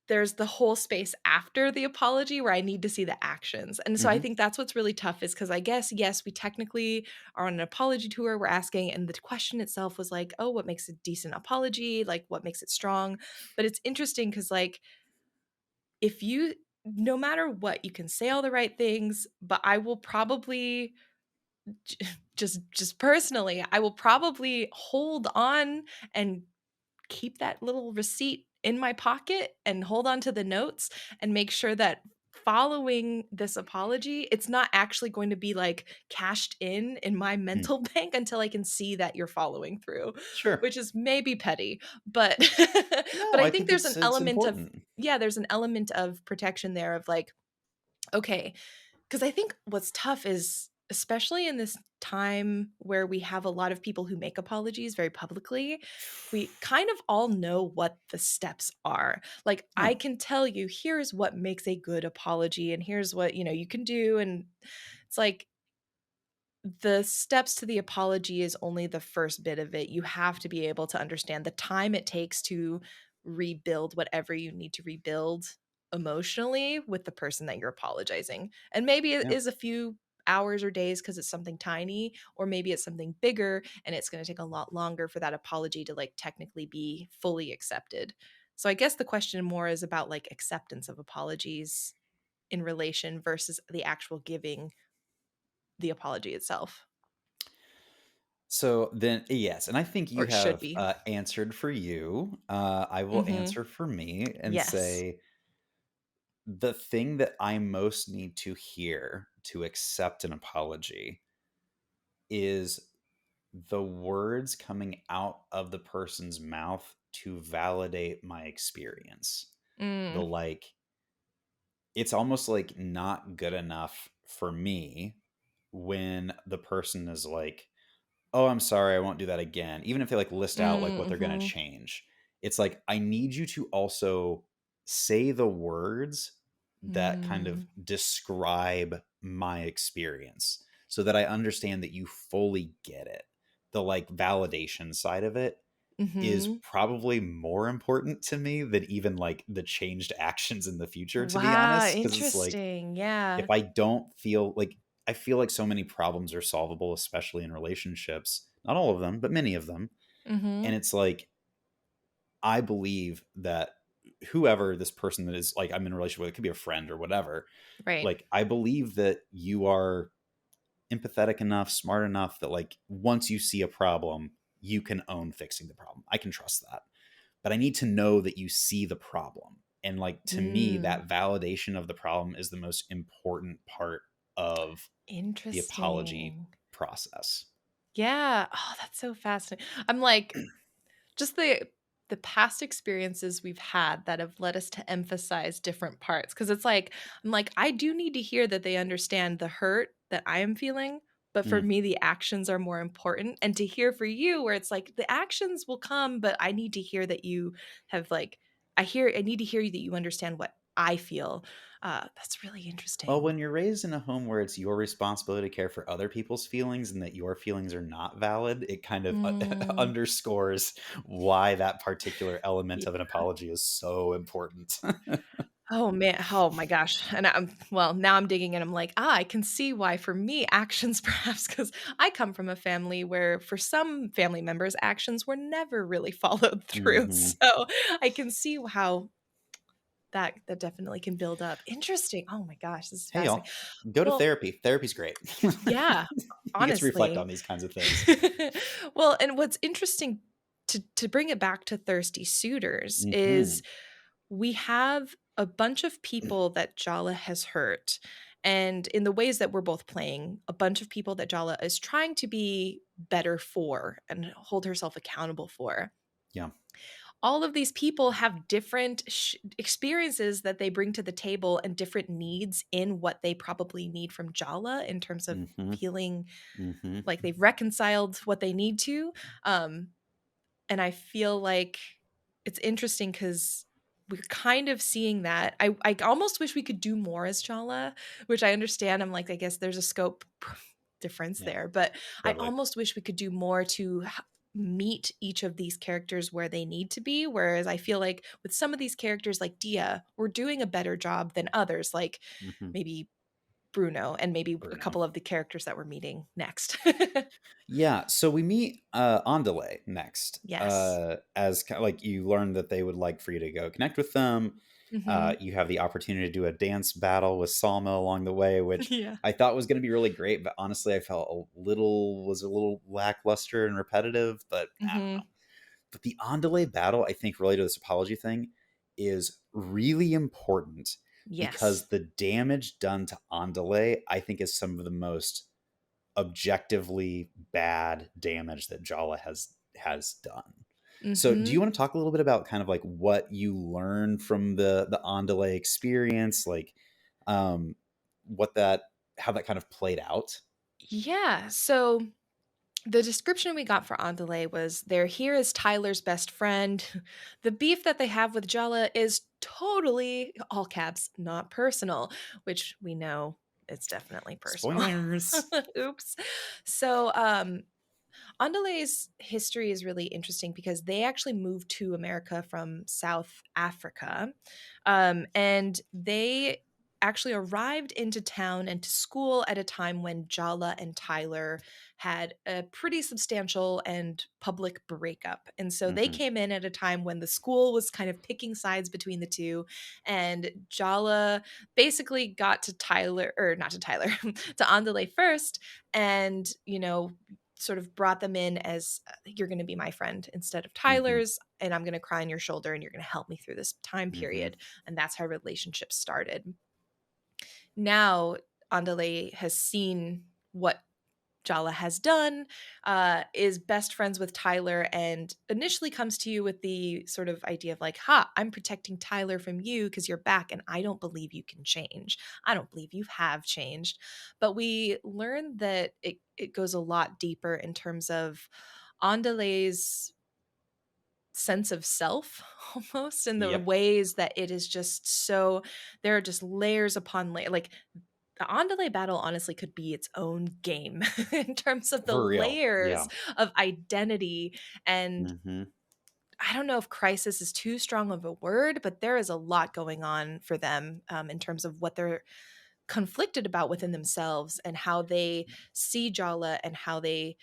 there's the whole space after the apology where I need to see the actions. And so I mhm, think that's what's really tough, is because I guess, yes, we technically are on an apology tour. We're asking, and the question itself was like, oh, what makes a decent apology? Like, what makes it strong? But it's interesting because, like, if you, no matter what, you can say all the right things, but I will probably just personally, I will probably hold on and keep that little receipt in my pocket and hold on to the notes and make sure that following this apology, it's not actually going to be like cashed in my mm. mental bank until I can see that you're following through, Sure. which is maybe petty, but but No, I I think think there's an it's element of, important. yeah, there's an element of protection there of like, okay, because I think what's tough is especially in this time where we have a lot of people who make apologies very publicly, we kind of all know what the steps are. Like, Yeah. I can tell you, here's what makes a good apology, and here's what, you can do. And it's like, the steps to the apology is only the first bit of it. You have to be able to understand the time it takes to rebuild whatever you need to rebuild emotionally with the person that you're apologizing. And maybe it Yeah. is a few hours or days because it's something tiny, or maybe it's something bigger and it's going to take a lot longer for that apology to like technically be fully accepted. So I guess the question more is about like acceptance of apologies in relation versus the actual giving the apology itself. So then, yes, and I think Or you it should have be. answered for you. I will Mhm. answer for me and Yes. say the thing that I most need to hear to accept an apology is the words coming out of the person's mouth to validate my experience. The Mm. like, it's almost like not good enough for me when the person is like, "Oh, I'm sorry, I won't do that again." Even if they like list out like what they're going to Mhm. change. It's like I need you to also say the words that kind of Mm. describe my experience so that I understand that you fully get it. The like validation side of it is Mhm. probably more important to me than even like the changed actions in the future, to be Wow, honest, because it's like interesting. if Yeah. I don't feel like I feel like so many problems are solvable, especially in relationships. Not all of them, but many of them. And Mhm. it's like I believe that whoever this person that is like I'm in a relationship with, it could be a friend or whatever. Right. Like I believe that you are empathetic enough, smart enough that like once you see a problem, you can own fixing the problem. I can trust that. But I need to know that you see the problem. And like to me, Mm. that validation of the problem is the most important part of the apology Interesting. process. Yeah. Oh, that's so fascinating. I'm like, just the past experiences we've had that have led us to emphasize different parts, because it's like I'm like, I do need to hear that they understand the hurt that I am feeling, but for Mm. me the actions are more important, and to hear for you where it's like the actions will come, but I need to hear that you have like, I need to hear you that you understand what I feel. That's really Well, interesting. when you're raised in a home where it's your responsibility to care for other people's feelings and that your feelings are not valid, it kind of Mm, underscores why that particular yeah. element of an apology is so important. Oh man, oh my gosh. And well, now I'm digging and I'm like, I can see why for me actions perhaps, because I come from a family where for some family members actions were never really followed through. Hmm. So I can see how that definitely can build up. Interesting. Oh my gosh, this is Hey, fascinating. y'all, go to Well, therapy. Therapy's great. yeah, You get to reflect honestly. on these kinds of things. Well, and what's interesting, to bring it back to Thirsty Suitors, is Hmm. we have a bunch of people that Jala has hurt. And in the ways that we're both playing, a bunch of people that Jala is trying to be better for and hold herself accountable for. Yeah. All of these people have different experiences that they bring to the table and different needs in what they probably need from Jala in terms of Hmm. feeling Hmm. like they've reconciled what they need to. Um, and I feel like it's interesting because we're kind of seeing that. I almost wish we could do more as Jala, which I understand. I'm like, I guess there's a scope difference Yeah, there, but I totally. almost wish we could do more to meet each of these characters where they need to be. Whereas I feel like with some of these characters, like Dia, we're doing a better job than others, like Hmm. maybe Bruno and maybe a Bruno. couple of the characters that we're meeting next. Yeah, so we meet Andile next. Yes. As like you learn that they would like for you to go connect with them. Hmm. You have the opportunity to do a dance battle with Salma along the way, which Yeah. I thought was going to be really great, but honestly, I felt a little lackluster and repetitive. But I don't Hmm. know. But the Andale battle, I think, related to this apology thing, is really important Yes. because the damage done to Andale, I think, is some of the most objectively bad damage that Jala has done. So, do you Mhm. want to talk a little bit about kind of like what you learned from the Andale experience, like um, what that how that kind of played out? Yeah. So the description we got for Andale was they're here as Tyler's best friend. The beef that they have with Jala is totally, all caps, not personal, which we know it's definitely personal. Spoilers. Oops. So, Andale's history is really interesting because they actually moved to America from South Africa. And they actually arrived into town and to school at a time when Jala and Tyler had a pretty substantial and public breakup. And so they Hmm. came in at a time when the school was kind of picking sides between the two. And Jala basically got to Tyler, or not to Tyler, to Andale first. And, sort of brought them in as you're going to be my friend instead of Hmm. Tyler's, and I'm going to cry on your shoulder and you're going to help me through this time Hmm. period. And that's how relationships started. Now, Andale has seen what Jala has done, is best friends with Tyler, and initially comes to you with the sort of idea of like, ha, I'm protecting Tyler from you because you're back, and I don't believe you can change. I don't believe you have changed. But we learned that it goes a lot deeper in terms of Andale's sense of self almost, in the Yep. ways that it is just so, there are just layers upon layer, like the Andale battle honestly could be its own game in terms of the For real. layers Yeah. of identity. And Hmm. I don't know if crisis is too strong of a word, but there is a lot going on for them, in terms of what they're conflicted about within themselves and how they see Jala and how they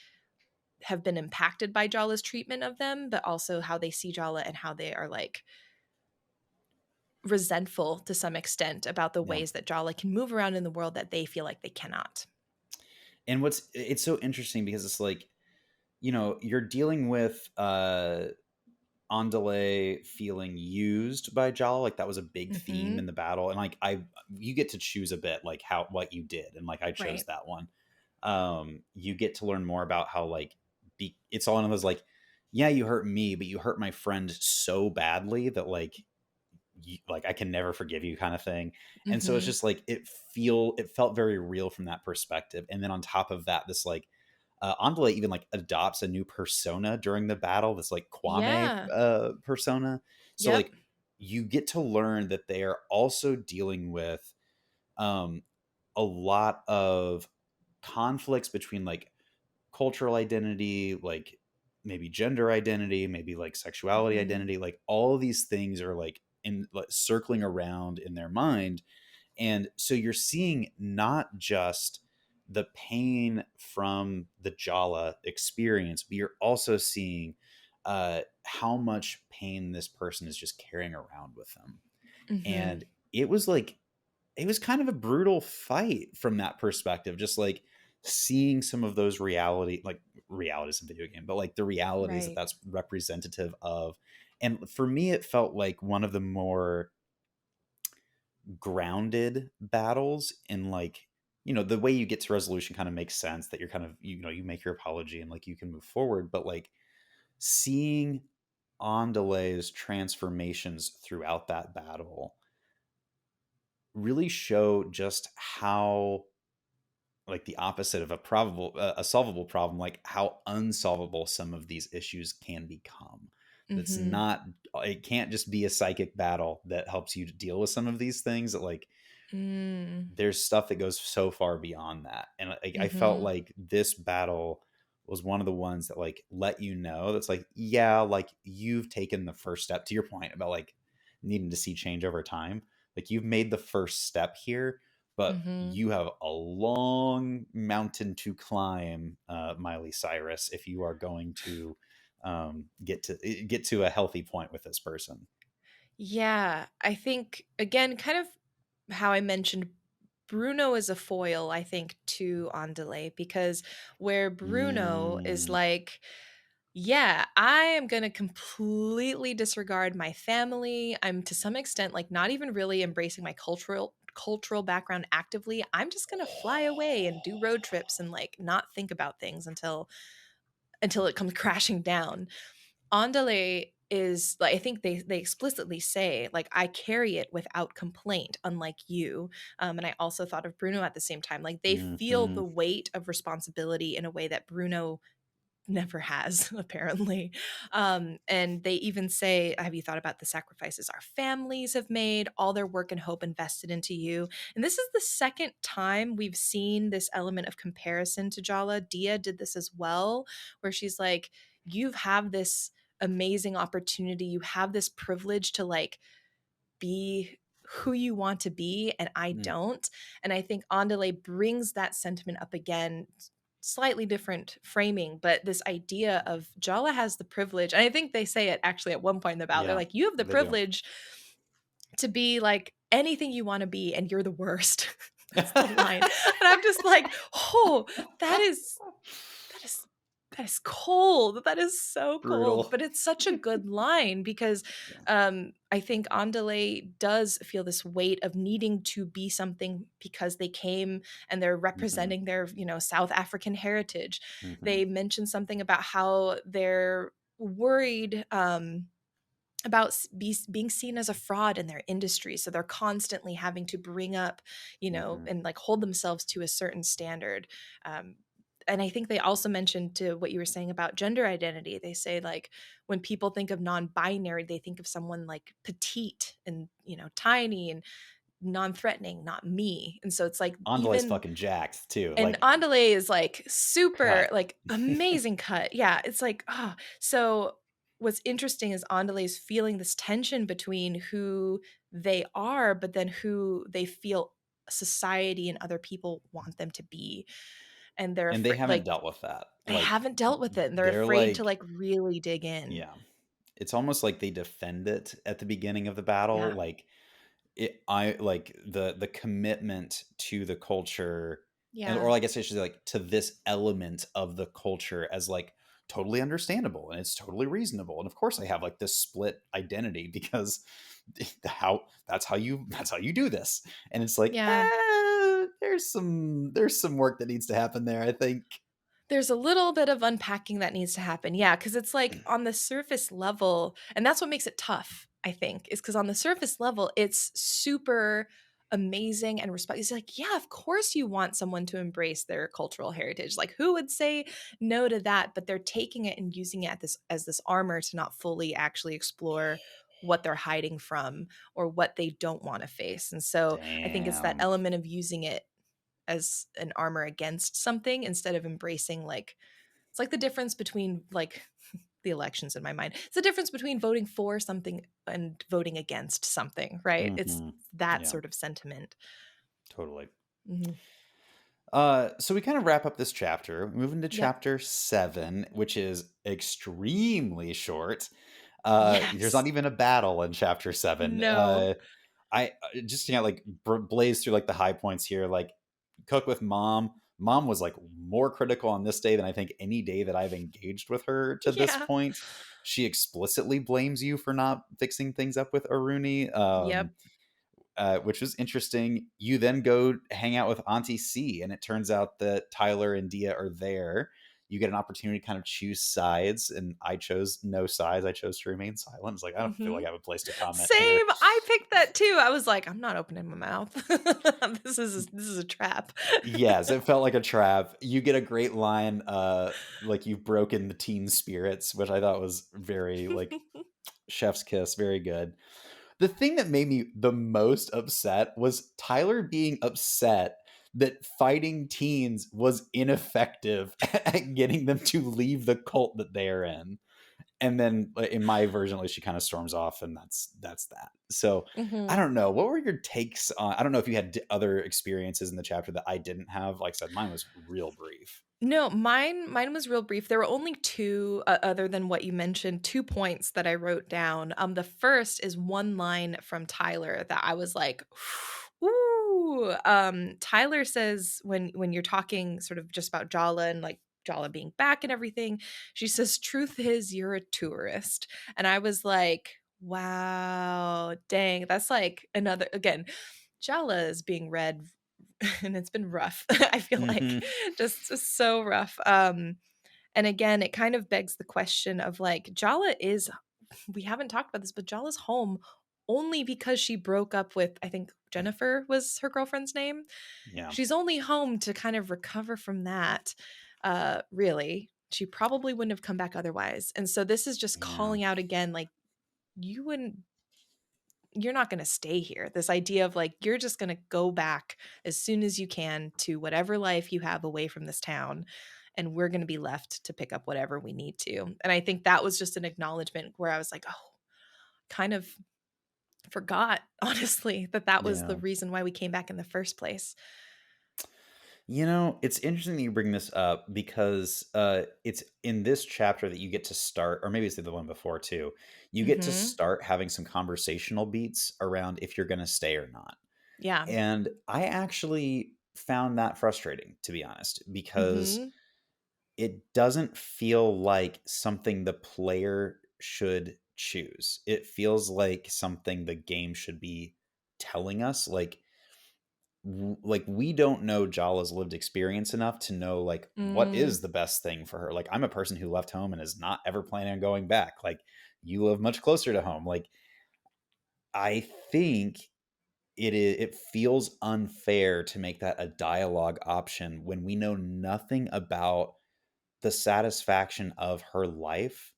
have been impacted by Jala's treatment of them, but also how they see Jala and how they are like resentful to some extent about the Yeah. ways that Jala can move around in the world that they feel like they cannot. And it's so interesting because it's like, you're dealing with Andale feeling used by Jala, like that was a big theme in Mhm. the battle, and like you get to choose a bit like how what you did, and like I chose Right. that one. You get to learn more about how like it's all one of those like, yeah, you hurt me, but you hurt my friend so badly that like like I can never forgive you kind of thing. And so it's Mhm. just like it felt very real from that perspective. And then on top of that, this like Andale even like adopts a new persona during the battle, this like Kwame Yeah. persona. So Yep. like you get to learn that they are also dealing with um a lot of conflicts between like cultural identity, like maybe gender identity, maybe like sexuality Mhm. identity, like all of these things are like in like circling around in their mind. And so you're seeing not just the pain from the Jala experience, but you're also seeing how much pain this person is just carrying around with them. Mhm. And it was like it was kind of a brutal fight from that perspective, just like seeing some of those realities of video game, but like the realities that Right. that's representative of. And for me it felt like one of the more grounded battles in like, the way you get to resolution kind of makes sense, that you're kind of, you make your apology and like you can move forward, but like seeing Andale's transformations throughout that battle really show just how like the opposite of a solvable problem, like how unsolvable some of these issues can become. That's Mhm. not It can't just be a psychic battle that helps you to deal with some of these things. That like Mm. there's stuff that goes so far beyond that. And like I felt Mhm. like this battle was one of the ones that like let you know that's like, yeah, like you've taken the first step, to your point about like needing to see change over time. Like you've made the first step here, but Mhm. you have a long mountain to climb, Miley Cyrus, if you are going to get to a healthy point with this person. Yeah, I think again, kind of how I mentioned Bruno is a foil, I think, to Andale, because where Bruno is Mm. like, yeah, I am going to completely disregard my family. I'm to some extent like not even really embracing my cultural background actively. I'm just going to fly away and do road trips and like not think about things until it comes crashing down. Andale is like, I think they explicitly say like, I carry it without complaint, unlike you. And I also thought of Bruno at the same time. Like they feel Mhm. the weight of responsibility in a way that Bruno never has, apparently. And they even say, have you thought about the sacrifices our families have made, all their work and hope invested into you? And this is the second time we've seen this element of comparison to Jala. Dia did this as well, where she's like, you have this amazing opportunity, you have this privilege to like be who you want to be, and I Mm. don't. And I think Andale brings that sentiment up again, slightly different framing, but this idea of Jala has the privilege, and I think they say it actually at one point in the battle. They're Yeah, like, you have the they do. privilege to be like anything you want to be, and you're the worst. That's the line. And I'm just like, oh, that is that is that is cold. That is so cold. Brutal. But it's such a good line because Yeah. I think Andale does feel this weight of needing to be something because they came and they're Mhm. representing their, South African heritage. Mhm. They mentioned something about how they're worried about being seen as a fraud in their industry, so they're constantly having to bring up, Mhm. and like hold themselves to a certain standard. um, and I think they also mentioned, to what you were saying about gender identity, they say like when people think of non-binary, they think of someone like petite and tiny and non-threatening, not me. And so it's like, Andale's even fucking jacked too. and Like Andale is like super, cut. like amazing cut. Yeah, it's like, oh. So what's interesting is Andale is feeling this tension between who they are, but then who they feel society and other people want them to be. And they're And they afraid, haven't like dealt with that. they Like haven't dealt with it, and they're they're afraid to like like really dig in. yeah. It's almost like they defend it at the beginning of the Yeah. battle. Like I like the commitment to the culture, and Yeah. or I guess I should say like to this element of the culture as like totally understandable and it's totally reasonable. And of course I have like this split identity because how that's how you do this. And it's like, Yeah. there's some work that needs to happen there, I think. There's a little bit of unpacking that needs to happen. Yeah, because it's like on the surface level, and that's what makes it tough, I think, is because on the surface level, it's super amazing and respect. It's like, yeah, of course you want someone to embrace their cultural heritage. Like, who would say no to that? But they're taking it and using it as this armor to not fully actually explore what they're hiding from or what they don't want to face. And so I think it's that Damn. element of using it as an armor against something instead of embracing, like, it's like the difference between like the elections in my mind. It's the difference between voting for something and voting against something, right? It's Hmm. that Yeah, sort of sentiment. totally. Hmm. So we kind of wrap up this chapter, move into Yep. chapter 7, which is extremely short. There's Yes. not even a battle in chapter 7. No. I just like blaze through like the high points here. Like cook with mom. Mom was like more critical on this day than I think any day that I've engaged with her to this Yeah. point. She explicitly blames you for not fixing things up with Aruni. Yep. Which was interesting. You then go hang out with Auntie C, and it turns out that Tyler and Dia are there. You get an opportunity to kind of choose sides, and I chose no sides. I chose to remain silent. It's like I don't feel Hmm. like I have a place to comment here. Same. I picked that too. I was like, I'm not opening my mouth. This is a trap. Yes, it felt like a trap. You get a great line, like you've broken the teen spirits, which I thought was very like chef's kiss, very good. The thing that made me the most upset was Tyler being upset that fighting teens was ineffective at getting them to leave the cult that they are in. And then in my version, at least, she kind of storms off, and that's that. So I Hmm. don't know. What were your takes on? I don't know if you had other experiences in the chapter that I didn't have. Like I said, mine was real brief. No, mine was real brief. There were only two, other than what you mentioned, 2 points that I wrote down. The first is one line from Tyler that I was like, "Ooh." Tyler says, when you're talking sort of just about Jala and like Jala being back and everything, she says, "Truth is, you're a tourist." And I was like, "Wow, dang, that's like another again." Jala is being read and it's been rough. I feel like Hmm. just so rough. And again, it kind of begs the question of like Jala is we haven't talked about this, but Jala's home only because she broke up with, I think Jennifer was her girlfriend's name. Yeah. She's only home to kind of recover from that. Really. She probably wouldn't have come back otherwise. And so this is just Yeah. calling out again, like, you wouldn't you're not going to stay here. This idea of like, you're just going to go back as soon as you can to whatever life you have away from this town. And we're going to be left to pick up whatever we need to. And I think that was just an acknowledgement where I was like, oh, kind of forgot, honestly, that that was the Yeah. reason why we came back in the first place. It's interesting that you bring this up because it's in this chapter that you get to start, or maybe it's the one before too. You get to Hmm. start having some conversational beats around if you're going to stay or not. Yeah. And I actually found that frustrating, to be honest, because Hmm. it doesn't feel like something the player should choose. It feels like something the game should be telling us. Like we don't know Jala's lived experience enough to know like what Mm, is the best thing for her. Like I'm a person who left home and is not ever planning on going back. Like you live much closer to home. Like I think it feels unfair to make that a dialogue option when we know nothing about the satisfaction of her life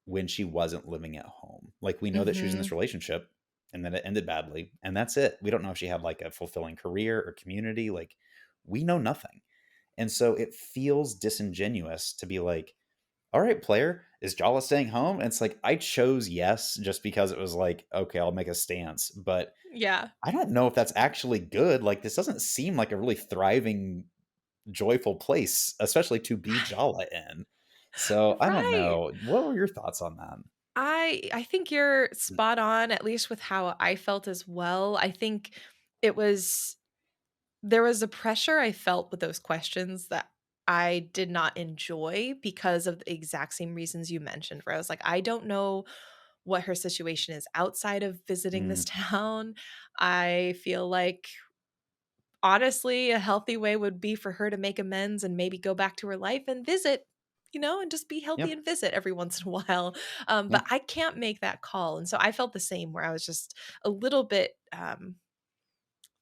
when she wasn't living at home. Like we know that she was in this hmm. relationship and then it ended badly, and that's it. We don't know if she had like a fulfilling career or community. Like we know nothing. And so it feels disingenuous to be like, all right, player, is Jala staying home? And it's like, I chose yes just because it was like, okay, I'll make a stance. But Yeah. I don't know if that's actually good. Like, this doesn't seem like a really thriving, joyful place, especially to be Jala in. So I don't Right. know. What were your thoughts on that? I think you're spot on, at least with how I felt as well. I think it was there was a pressure I felt with those questions that I did not enjoy because of the exact same reasons you mentioned, where I was like, I don't know what her situation is outside of visiting this Mm, town. I feel like honestly, a healthy way would be for her to make amends and maybe go back to her life and visit, and just be healthy yep. and visit every once in a while. Yeah. But I can't make that call. And so I felt the same where I was just a little bit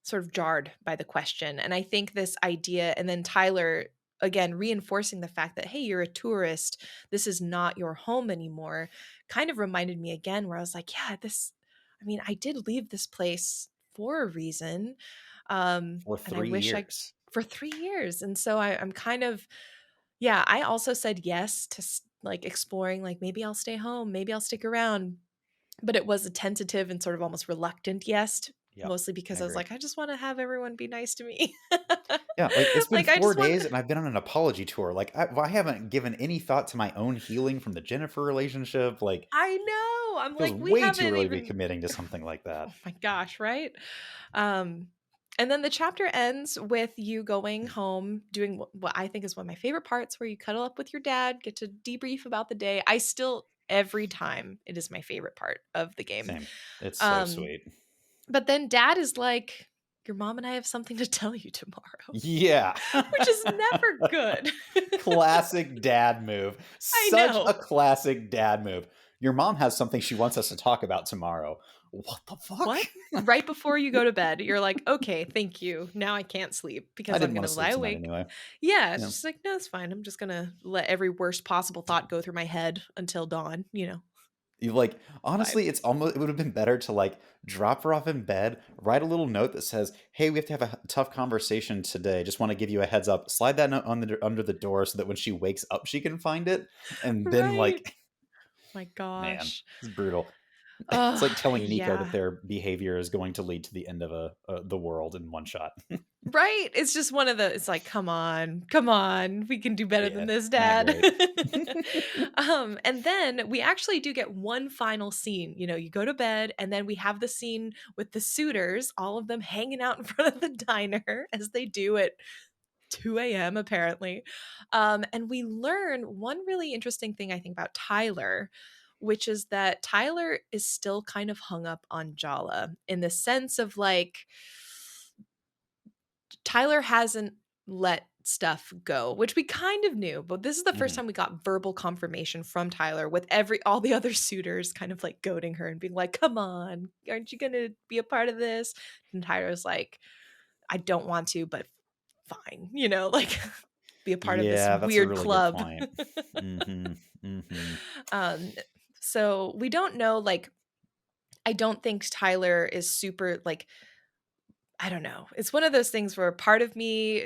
sort of jarred by the question. And I think this idea, and then Tyler again reinforcing the fact that, hey, you're a tourist, this is not your home anymore, kind of reminded me again where I was like, yeah, I mean, I did leave this place for a reason. For And I three wish I, years. for 3 years. And so I'm kind of, yeah, I also said yes to like exploring, like maybe I'll stay home, maybe I'll stick around, but it was a tentative and sort of almost reluctant yes, Yep. mostly I because I was agree. like, I just want to have everyone be nice to me. Yeah, like it's been Like, I four just want days and I've been on an apology tour. Like I haven't given any thought to my own healing from the Jennifer relationship. Like I know. I'm feels like, we way too haven't early to be even committing to something like oh that. my gosh, right? Um, and then the chapter ends with you going home, doing what I think is one of my favorite parts, where you cuddle up with your dad, get to debrief about the day. I still, every time, it is my favorite part of the game. Same. It's so Um, sweet. but then dad is like, your mom and I have something to tell you tomorrow, Yeah. which is never good. Classic dad move. I Such a know. classic dad move. Your mom has something she wants us to talk about tomorrow. What the fuck? What? Right before you go to bed, you're like, okay, thank you. Now I can't sleep I because I'm didn't going want to to lie sleep tonight awake. anyway. Yeah, it's Yeah. just like, no, it's fine. I'm just going to let every worst possible thought go through my head until dawn, You like vibe. honestly, it would have been better to like drop her off in bed, write a little note that says, "Hey, we have to have a tough conversation today. Just want to give you a heads up." Slide that note under the door so that when she wakes up, she can find it. And then Right. like, My man, gosh. it's brutal. It's Oh, like telling Nico that yeah. their behavior is going to lead to the end of the world in one shot. Right? It's just one of the it's like, come on, we can do better than Yeah, this, not dad." great. And then we actually do get one final scene. You go to bed, and then we have the scene with the suitors, all of them hanging out in front of the diner as they do at 2 a.m. apparently. And we learn one really interesting thing I think about Tyler, which is that Tyler is still kind of hung up on Jala in the sense of like Tyler hasn't let stuff go, which we kind of knew, but this is the first time we got verbal confirmation from Tyler, with all the other suitors kind of like goading her and being like, come on, aren't you gonna be a part of this? And Tyler's like, I don't want to, but fine, like be a part of this that's a weird really good club. point. So we don't know, like, I don't think Tyler is super, like, I don't know. It's one of those things where part of me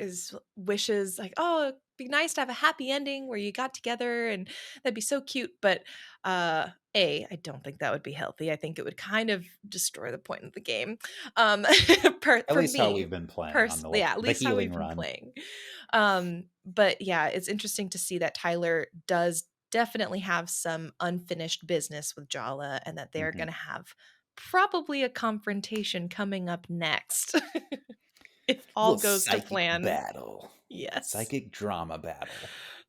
wishes like, oh, it'd be nice to have a happy ending where you got together and that'd be so cute. But I don't think that would be healthy. I think it would kind of destroy the point of the game. At For least how me, we've been playing on personally, yeah, at the least how we've healing been run. playing. But yeah, it's interesting to see that Tyler does definitely have some unfinished business with Jala, and that they're going to have probably a confrontation coming up next. If all goes to plan. Battle. Yes. Psychic drama battle.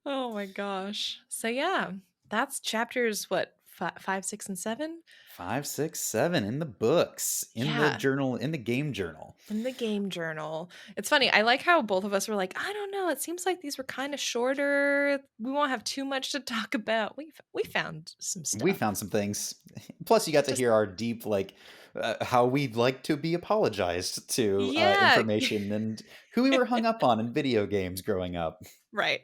Oh my gosh. So yeah, that's chapters, what, 5, 6, and 7? 5, 6, 7 in the books. In the journal, in the game journal. In the game journal. It's funny. I like how both of us were like, I don't know. It seems like these were kind of shorter. We won't have too much to talk about. We found some stuff. We found some things. Plus, you got to hear our deep, like, how we'd like to be apologized to information and who we were hung up on in video games growing up. Right.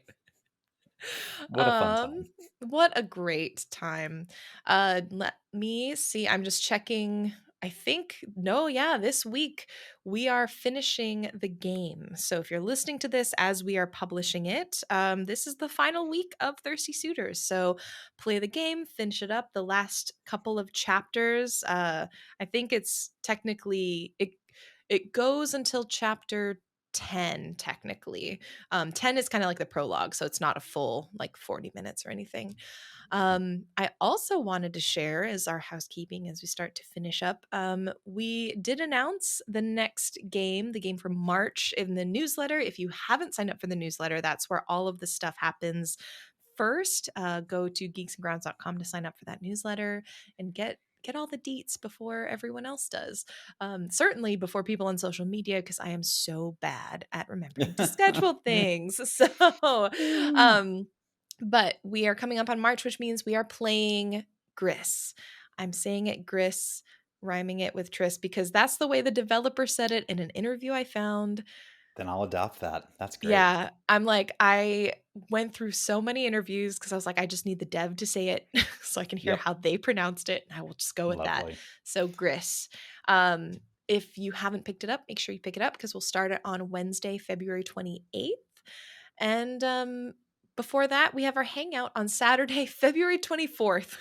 What a fun time. What a great time. Let me see. I'm just checking. I think, this week we are finishing the game. So if you're listening to this as we are publishing it, this is the final week of Thirsty Suitors. So play the game, finish it up. The last couple of chapters, I think it's technically, it goes until chapter 10 technically. 10 is kind of like the prologue, so it's not a full like 40 minutes or anything. I also wanted to share as our housekeeping as we start to finish up, we did announce the next game, the game for March, in the newsletter. If you haven't signed up for the newsletter, that's where all of the stuff happens first. Go to geeksandgrounds.com to sign up for that newsletter and get all the deets before everyone else does. Certainly before people on social media, because I am so bad at remembering to schedule things. So, but we are coming up on March, which means we are playing Gris. I'm saying it Gris, rhyming it with Tris, because that's the way the developer said it in an interview I found. Then I'll adopt that. That's great. Yeah, I'm like, I went through so many interviews because I was like, I just need the dev to say it so I can hear how they pronounced it, and I will just go with that. So Gris. If you haven't picked it up, make sure you pick it up because we'll start it on Wednesday, February 28th. And before that, we have our hangout on Saturday, February 24th.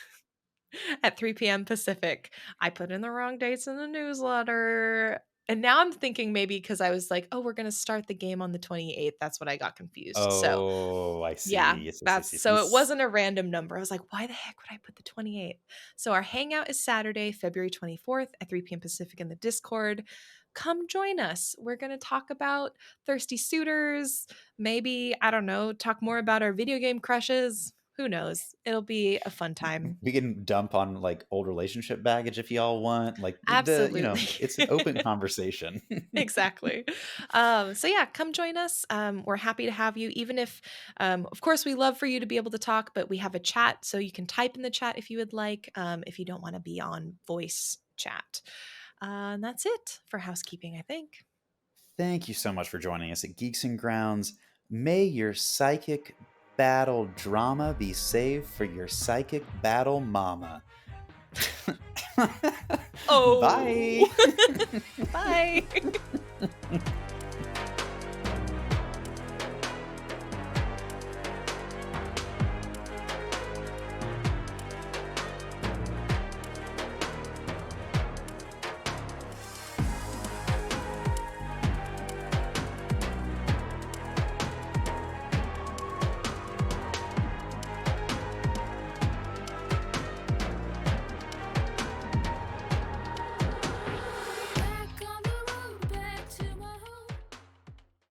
At 3 p.m. Pacific. I put in the wrong dates in the newsletter. And now I'm thinking maybe because I was like, oh, we're going to start the game on the 28th. That's what I got confused. Oh, I see. Yeah, so it wasn't a random number. I was like, why the heck would I put the 28th? So our hangout is Saturday, February 24th at 3 p.m. Pacific in the Discord. Come join us. We're going to talk about Thirsty Suitors. Maybe, I don't know, talk more about our video game crushes. Who knows? It'll be a fun time. We can dump on like old relationship baggage if y'all want. Like, absolutely, it's an open conversation. Exactly. So yeah, come join us. We're happy to have you. Even if, of course, we love for you to be able to talk, but we have a chat, so you can type in the chat if you would like. If you don't want to be on voice chat, and that's it for housekeeping, I think. Thank you so much for joining us at Geeks and Grounds. May your psychic battle drama be saved for your psychic battle mama. Oh. Bye. Bye.